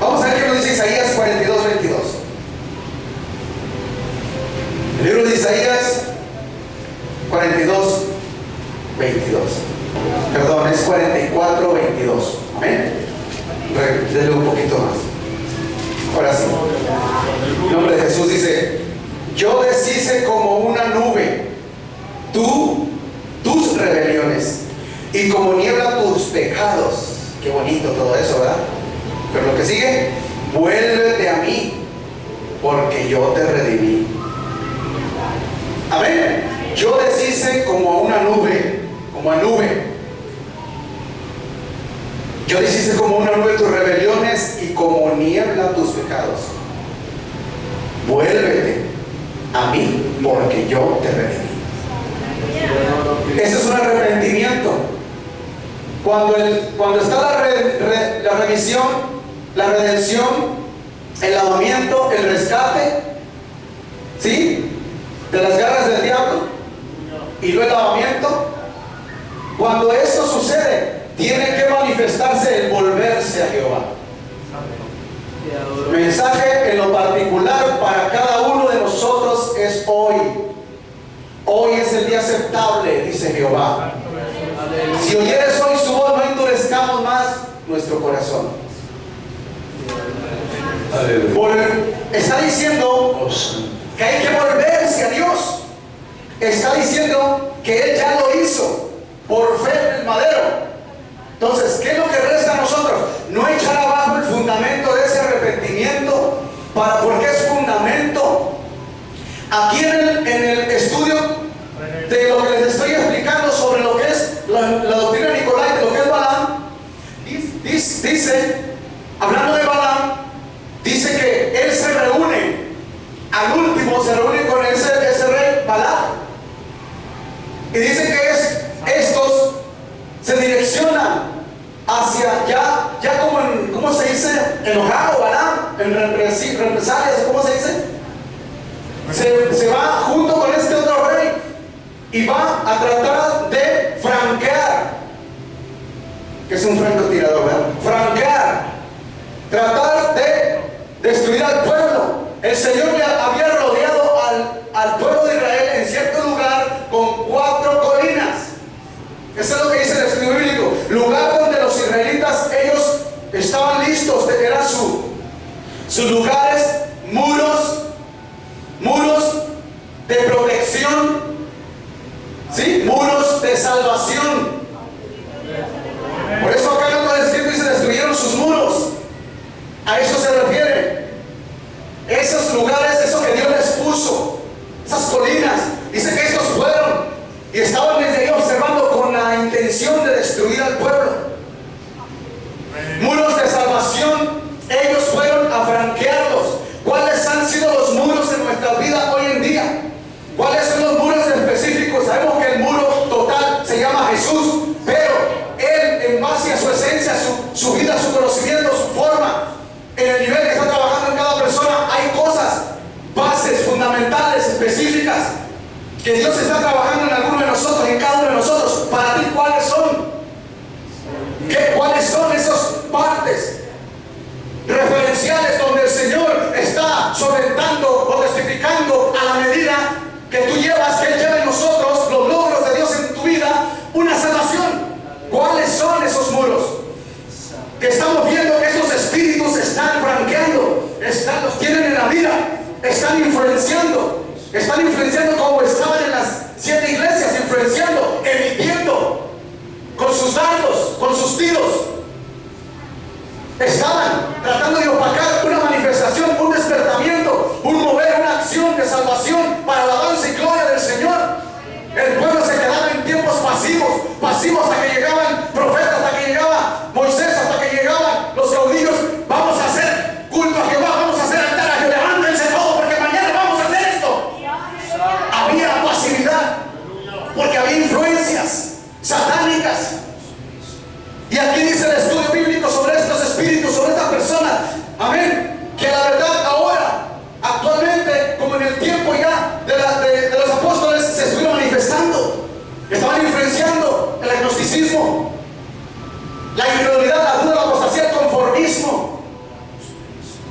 Vamos a ver qué nos dice Isaías 42:22. El libro de Isaías 42:22. Perdón, es 44:22. Amén. Dele un poquito más. Ahora sí. El nombre de Jesús dice: yo deshice como una nube tus rebeliones y como niebla tus pecados. Qué bonito todo eso, ¿verdad? Pero lo que sigue: vuélvete a mí, porque yo te redimí. Amén. Yo deshice como una nube, como a nube. Yo deshice como una nube tus rebeliones y como niebla tus pecados. Vuélvete a mí, porque yo te redimí. Eso es un arrepentimiento. Cuando está la remisión, la redención, el lavamiento, el rescate, ¿sí?, de las garras del diablo, y luego el lavamiento. Cuando esto sucede, tiene que manifestarse el volverse a Jehová. Mensaje en lo particular para cada uno de nosotros es hoy. Hoy es el día aceptable, dice Jehová. nuestro corazón. Aleluya. Está diciendo que hay que volverse a Dios. Está diciendo que Él ya lo hizo por fe en el madero. Entonces, ¿qué es lo que resta a nosotros? No echar abajo el fundamento de ese arrepentimiento, porque es fundamento. Aquí en el estudio de lo que les estoy explicando sobre lo que es la doctrina de Nicolás, de lo que es Balaam, dice, hablando de Balaam, dice que él se reúne, al último se reúne con ese rey Balaam, y dice que estos se direccionan hacia ya como en, ¿cómo se dice? Enojado Balaam, en represalias, ¿cómo se dice? Se va junto con este otro rey y va a tratar de franquear, que es un francotirador, ¿verdad? Franquear, tratar de destruir al pueblo. El Señor ya había rodeado al pueblo de Israel en cierto lugar con 4 colinas. Eso es lo que dice el estudio bíblico. Lugar donde los israelitas, ellos estaban listos, eran sus lugares, muros de protección, ¿sí? Muros de salvación. Por eso acá en el escrito dice: destruyeron sus muros. A eso se refiere. Esos lugares, eso que Dios les puso, esas colinas, dice que estos fueron y estaban desde ahí observando con la intención de destruir al pueblo. Muros de salvación, ellos fueron a franquearlos. ¿Cuáles han sido los muros en nuestra vida hoy en día? ¿Cuáles son los muros específicos? Sabemos que el muro total se llama Jesús, pero Él, en base a su esencia, su vida, su conocimiento, su forma, en el nivel que está trabajando en cada persona, hay cosas, bases fundamentales, específicas, que Dios está trabajando en alguno de nosotros, en cada uno de nosotros. Para ti, ¿cuáles son? ¿Cuáles son esas partes referenciales donde el Señor está solventando o testificando a la medida que tú llevas, que Él lleva en nosotros los logros de Dios en tu vida, una salvación? ¿Cuáles son esos muros? Que estamos viendo que esos espíritus están franqueando, los tienen en la vida, están influenciando como estaban en las 7 iglesias, influenciando, emitiendo con sus dardos, con sus tiros. Estaban tratando de opacar una manifestación, un despertamiento, un mover, una acción de salvación para la alabanza y gloria del Señor. El pueblo se quedaba en tiempos pasivos hasta que llegaban profetas, hasta que llegaba Moisés, hasta que llegaban los caudillos. Vamos a hacer culto a Jehová, vamos a hacer altar a Jehová, levántense todos porque mañana vamos a hacer esto. Había pasividad porque había influencias satánicas. Y aquí dice el estudio bíblico sobre estos espíritus, sobre estas personas, amén, que la verdad ahora, actualmente, como en el tiempo ya de los apóstoles, se estuvieron manifestando, estaban influenciando el agnosticismo, la incredulidad, la duda, la apostasía, el conformismo,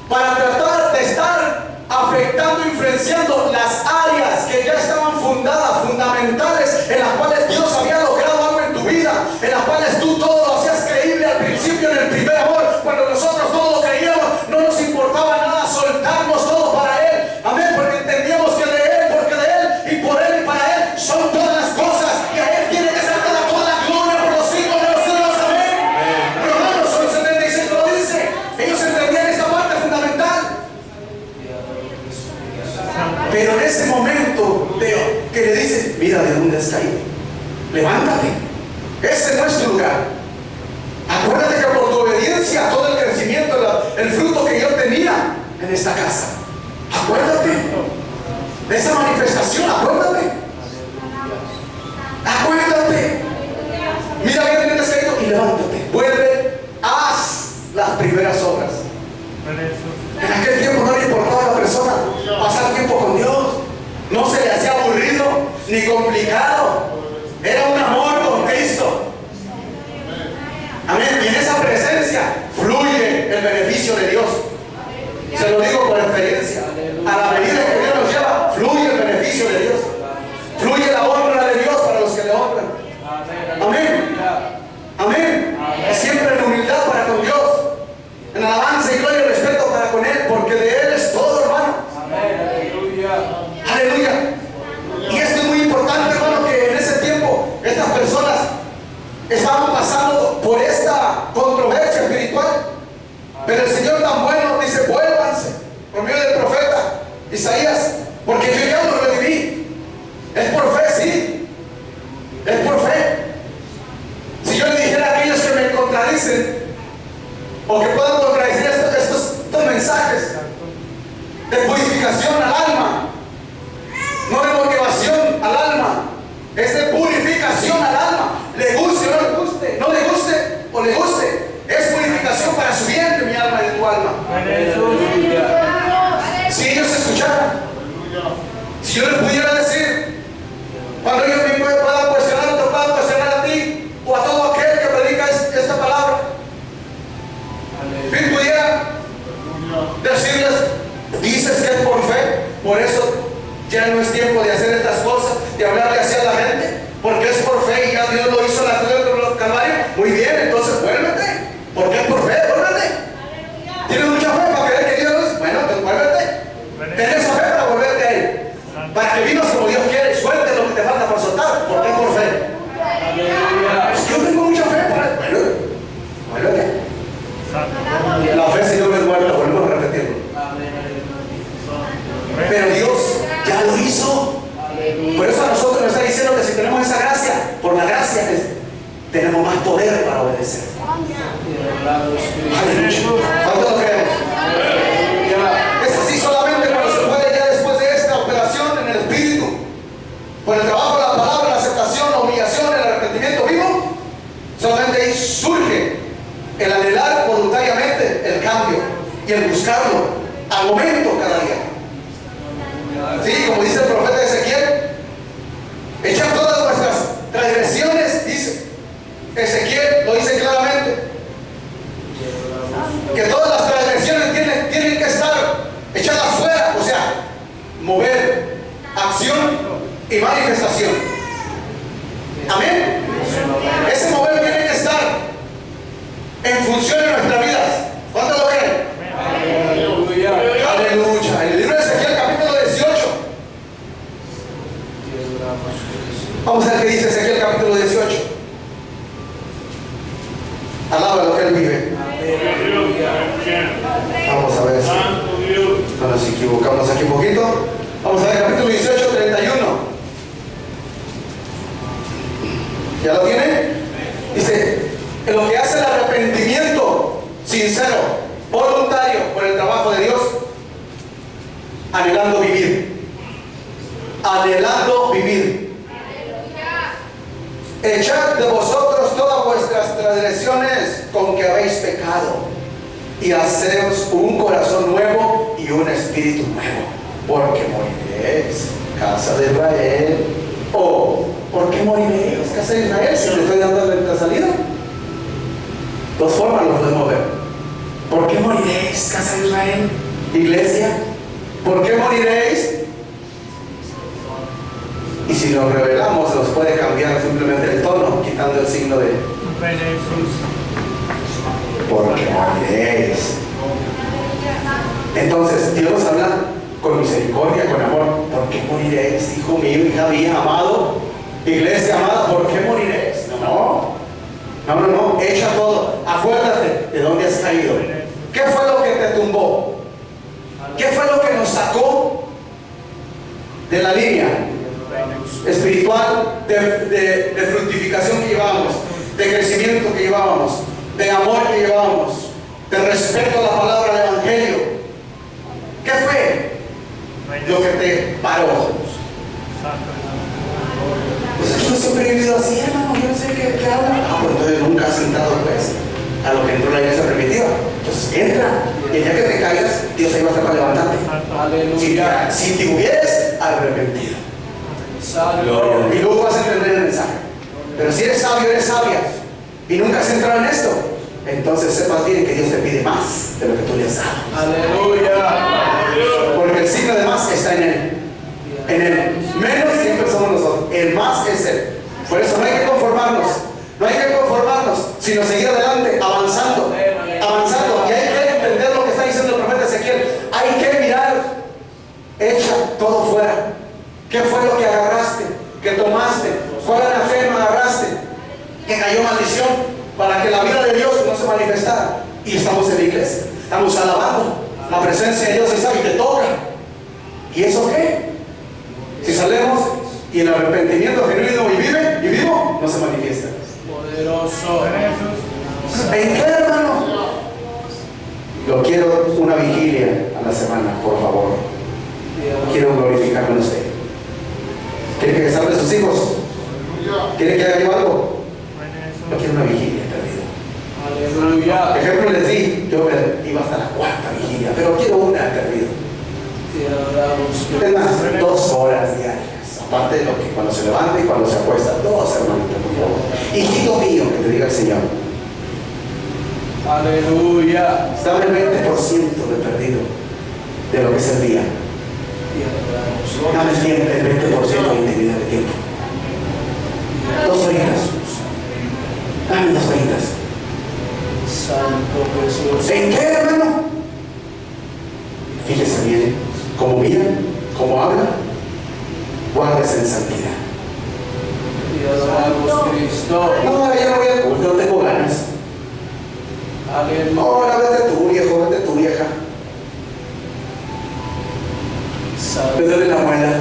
para tratar de estar afectando, influenciando las áreas que ya estaban fundadas, fundamentales, en las cuales Dios había logrado algo en tu vida, en las cuales tú todo lo hacías creíble al principio en el primer amor. Cuando nosotros todo lo creíamos, no nos importaba nada soltarnos todo para Él, amén, porque entendíamos que de Él, porque de Él y por Él y para Él son todas las cosas, y a Él tiene que ser toda la gloria por los siglos de los siglos, amén. Romanos 11:76 lo dice. Ellos entendían esta parte fundamental. Pero en ese momento que le dice: mira de dónde has caído, levántate, ese no es tu lugar. Acuérdate que por tu obediencia todo el crecimiento, el fruto que yo tenía en esta casa, acuérdate de esa manifestación, acuérdate, mira de dónde has caído y levántate, vuelve, haz las primeras obras. En aquel tiempo no le importaba a la persona pasar tiempo con Dios, no se le hacía aburrido ni complicado, era un amor con Cristo, amén. Y en esa presencia fluye el beneficio de Dios, se lo digo por experiencia. A la medida que Dios nos lleva, fluye el beneficio de Dios. están pasando por esta controversia espiritual. Pero el Señor tan bueno dice: vuélvanse por medio del profeta Isaías, porque yo ya lo reviví. Es por fe, sí, es por fe. Si yo le dijera a aquellos que me contradicen o que puedan contradecir estos mensajes de purificación al alma, no de motivación al alma, es de purificación al alma, le guste o no le guste, no le guste o le guste, es purificación para su bien de mi alma y de tu alma. Si ellos escucharan, si yo les pudiera decir, cuando ellos me puedan cuestionar o te puedan cuestionar a ti o a todo aquel que predica esta palabra, y pudiera decirles: dices que es por fe, por eso ya no es tiempo de hacer estas cosas, de hablarle hacia la gente, porque es por fe y ya Dios lo hizo en la cruz del Calvario. Muy bien, entonces vuélvete, porque es por fe, vuélvete. ¿Tienes mucha fe para creer que Dios lo hizo? Bueno, pues vuélvete. Tienes esa fe para volverte a Él, para que vivas como Dios quiere. Suelte lo que te falta por soltar, porque es por fe. Yo tengo mucha fe, bueno, vuélvete. La fe, Señor, no es muerta, volvemos a repetirlo. Pero Dios ya lo hizo. Por eso a nosotros nos está diciendo que si tenemos esa gracia, por la gracia tenemos más poder para obedecer. Aleluya. ¿Cuántos lo creemos? Es así solamente cuando se puede, ya después de esta operación en el Espíritu, por el trabajo de la palabra, la aceptación, la humillación, el arrepentimiento vivo, solamente ahí surge el anhelar voluntariamente el cambio y el buscarlo al momento cada día. Sí, como dice el profeta Ezequiel, echad todas vuestras transgresiones, dice Ezequiel, lo dice claramente, que todas las transgresiones tienen que estar echadas fuera, o sea, mover, acción y manifestación. Amén. Ese mover tiene que estar en función de nuestras vidas. ¿Cuántos lo creen? Aleluya. Aleluya. En el libro de Ezequiel, capítulo 18. Vamos a ver qué dice Ezequiel, capítulo 18. Alaba lo que él vive. Vamos a ver si no nos equivocamos aquí un poquito. Vamos a ver capítulo 18, 31. ¿Ya lo tienen? Dice: en lo que hace el arrepentimiento sincero, voluntario por el trabajo de Dios, anhelando vivir. Anhelando vivir. Echad de vosotros todas vuestras transgresiones con que habéis pecado, y haceos un corazón nuevo y un espíritu nuevo, porque moriréis, casa de Israel. ¿O por qué moriréis, casa de Israel, si te estoy dando la salida? Dos formas lo podemos ver. ¿Por qué moriréis, casa de Israel? Iglesia, ¿por qué moriréis? Y si nos revelamos, nos puede cambiar simplemente el tono, quitando el signo de porque moriréis. Entonces Dios habla con misericordia, con amor. ¿Por qué moriréis, hijo mío, hija mía, amado? Iglesia amada, ¿por qué moriréis? No, echa todo. Acuérdate de dónde has caído. ¿Qué fue lo que te tumbó? ¿Qué fue lo que nos sacó de la línea espiritual de fructificación que llevábamos, de crecimiento que llevábamos, de amor que llevábamos, de respeto a la palabra del Evangelio? ¿Qué fue lo que te paró? Pues yo siempre he vivido así, hermano, yo no sé qué habla. Pues entonces nunca has entrado pues a lo que entró la iglesia primitiva. Entonces entra, y el día que te caigas, Dios ahí va a estar para levantarte. Aleluya. Si te hubieras arrepentido. Y luego vas a entender el mensaje. Pero si eres sabio, eres sabia, y nunca has entrado en esto, entonces sepas bien que Dios te pide más de lo que tú le has dado. Aleluya. Porque el signo de más está en Él. En Él. Menos siempre somos nosotros. El más es Él. Por eso no hay que conformarnos. No hay que conformarnos, sino seguir adelante, avanzando. Avanzando. Y hay que entender lo que está diciendo el profeta Ezequiel. Hay que mirar. Echa todo fuera. ¿Qué fue lo que agarraste? ¿Que tomaste? ¿Cuál anatema agarraste? que cayó maldición para que la vida de Dios no se manifestara. Y estamos en la iglesia, estamos alabando, la presencia de Dios está y te toca. ¿Y eso qué? Si salemos y el arrepentimiento genuino y vivo no se manifiesta. Poderoso. ¿En qué, hermano? Yo quiero una vigilia a la semana, por favor. Quiero glorificar con usted. ¿Quiere que salve a sus hijos? ¿Quiere que haga yo algo? Yo quiero una vigilia, perdido. Aleluya. Ejemplo les di, yo iba hasta la cuarta vigilia, pero quiero una, perdido. Es más, 2 horas diarias. Aparte de lo que cuando se levanta y cuando se acuesta, 2, hermanito, por favor. Hijito mío, que te diga el Señor. Aleluya. Dame el 20% de perdido de lo que es el día. Dame siempre el 20% de intimidad de tiempo. 2 horitas. Dame 2 horitas. Santo Jesús. ¿En qué, hermano? Fíjese bien, cómo mira, cómo habla, guárdese en santidad. Y adoramos Cristo. No, yo no voy a culto, no tengo ganas. Aleluya. Ahora vete tú, viejo, vete tú, vieja. Me duele la muela.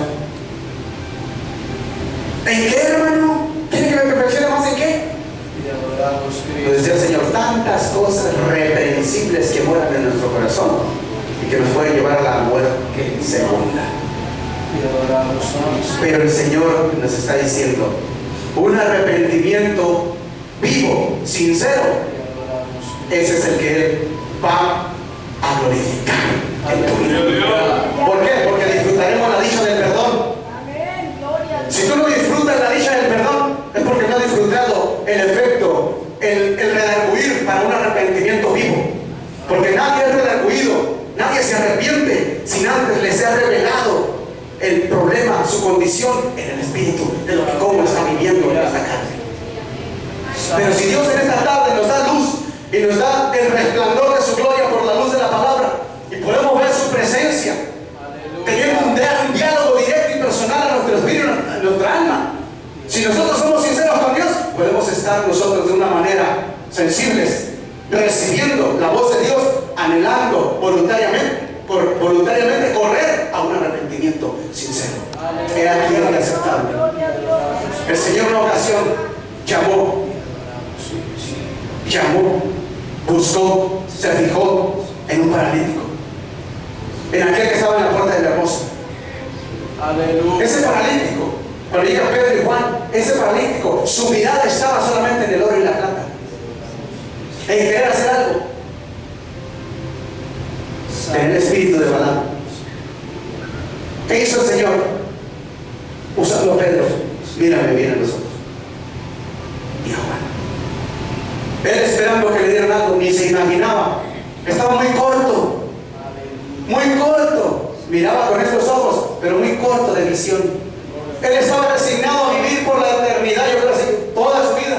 ¿En qué, hermano? ¿Quiere que me perfeccione más en qué? Y adoramos Pues Cristo. decía el Señor, tantas cosas reprensibles que moran en nuestro corazón y que nos pueden llevar a la muerte segunda. Y adoramos Cristo. Pero el Señor nos está diciendo, un arrepentimiento vivo, sincero, Y adoramos Cristo. ese es el que Él va a glorificar en tu vida. ¿Por qué? Porque disfrutaremos la dicha del perdón. Amén, gloria a Dios. Si tú no disfrutas la dicha del perdón, es porque no has disfrutado el efecto, el redarguir para un arrepentimiento vivo. Porque nadie es redarguido, nadie se arrepiente sin antes les ha revelado el problema, su condición en el espíritu, de lo que cómo está viviendo en esta carne. Pero si Dios en esta tarde nos da luz y nos da el resplandor de su gloria por la luz de la palabra y podemos ver su presencia, teniendo un diálogo directo y personal a nuestro espíritu, a nuestra alma. Si nosotros somos sinceros con Dios, podemos estar nosotros de una manera sensibles, recibiendo la voz de Dios, anhelando voluntariamente correr a un arrepentimiento sincero. He aquí el aceptable. Gloria a Dios. El Señor en una ocasión llamó, buscó, se fijó en un paralítico, en aquel que estaba en la puerta de la hermosa. Aleluya. Ese paralítico, cuando llega Pedro y Juan, ese paralítico, su mirada estaba solamente en el oro y la plata, en querer hacer algo, en el espíritu de Balaam. ¿Qué hizo el Señor? Usando a Pedro, mírame bien a los ojos, y a Juan. Él esperando que le dieran algo, ni se imaginaba, estaba muy corto, miraba con estos ojos, pero muy corto de visión. Él estaba resignado a vivir por la eternidad, yo creo así, toda su vida.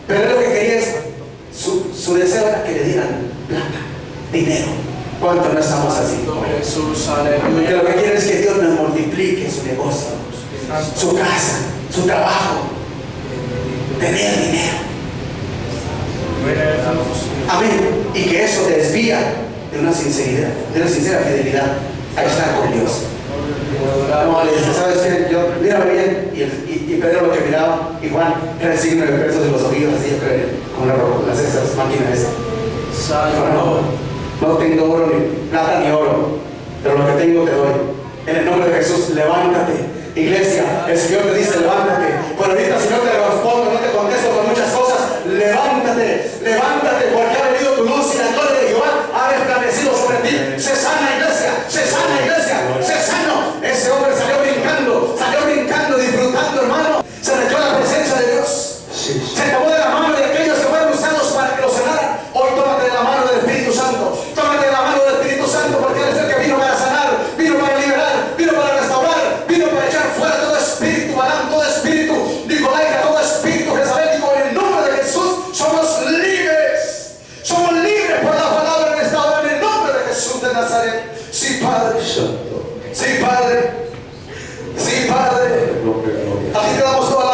Pero él lo que quería es, su deseo era que le dieran plata, dinero. ¿Cuánto no estamos así? Jesús, Que lo aleluya. que quiere es que Dios nos multiplique su negocio, su casa, su trabajo, tener dinero. Amén. Y que eso te desvía de una sinceridad, de una sincera fidelidad a estar con Dios. No, le dice, ¿sabes qué? Yo, mírame bien. Y Pedro lo que miraba, y Juan era el signo de pesos de los oídos, así yo creo, con las esas máquinas. Salvo. No tengo oro ni plata ni oro, pero lo que tengo te doy. En el nombre de Jesús, levántate. Iglesia, el Señor te dice levántate. Pero ahorita si no te respondo, no te contesto con muchas cosas, levántate, porque ha venido tu luz y la gloria de Jehová ha resplandecido sobre ti. Se sana, iglesia, se sano. Ese hombre salió brincando, disfrutando, hermano. Se metió a la presencia de Dios. Se tomó de la mano de aquellos que fueron usados para que lo sanaran. Hoy tómate de la mano del Espíritu Santo. Tómate de la mano del Espíritu Santo, porque Él es el que vino para sanar, vino para liberar, vino para restaurar, vino para echar fuera todo espíritu, Balaam, todo espíritu Nicolaita, todo espíritu jezabélico. En el nombre de Jesús somos libres. Somos libres por la palabra en esta hora, en el nombre de Jesús de Nazaret. Sí, Padre. Sí, Padre. Sí, Padre. A ti te damos toda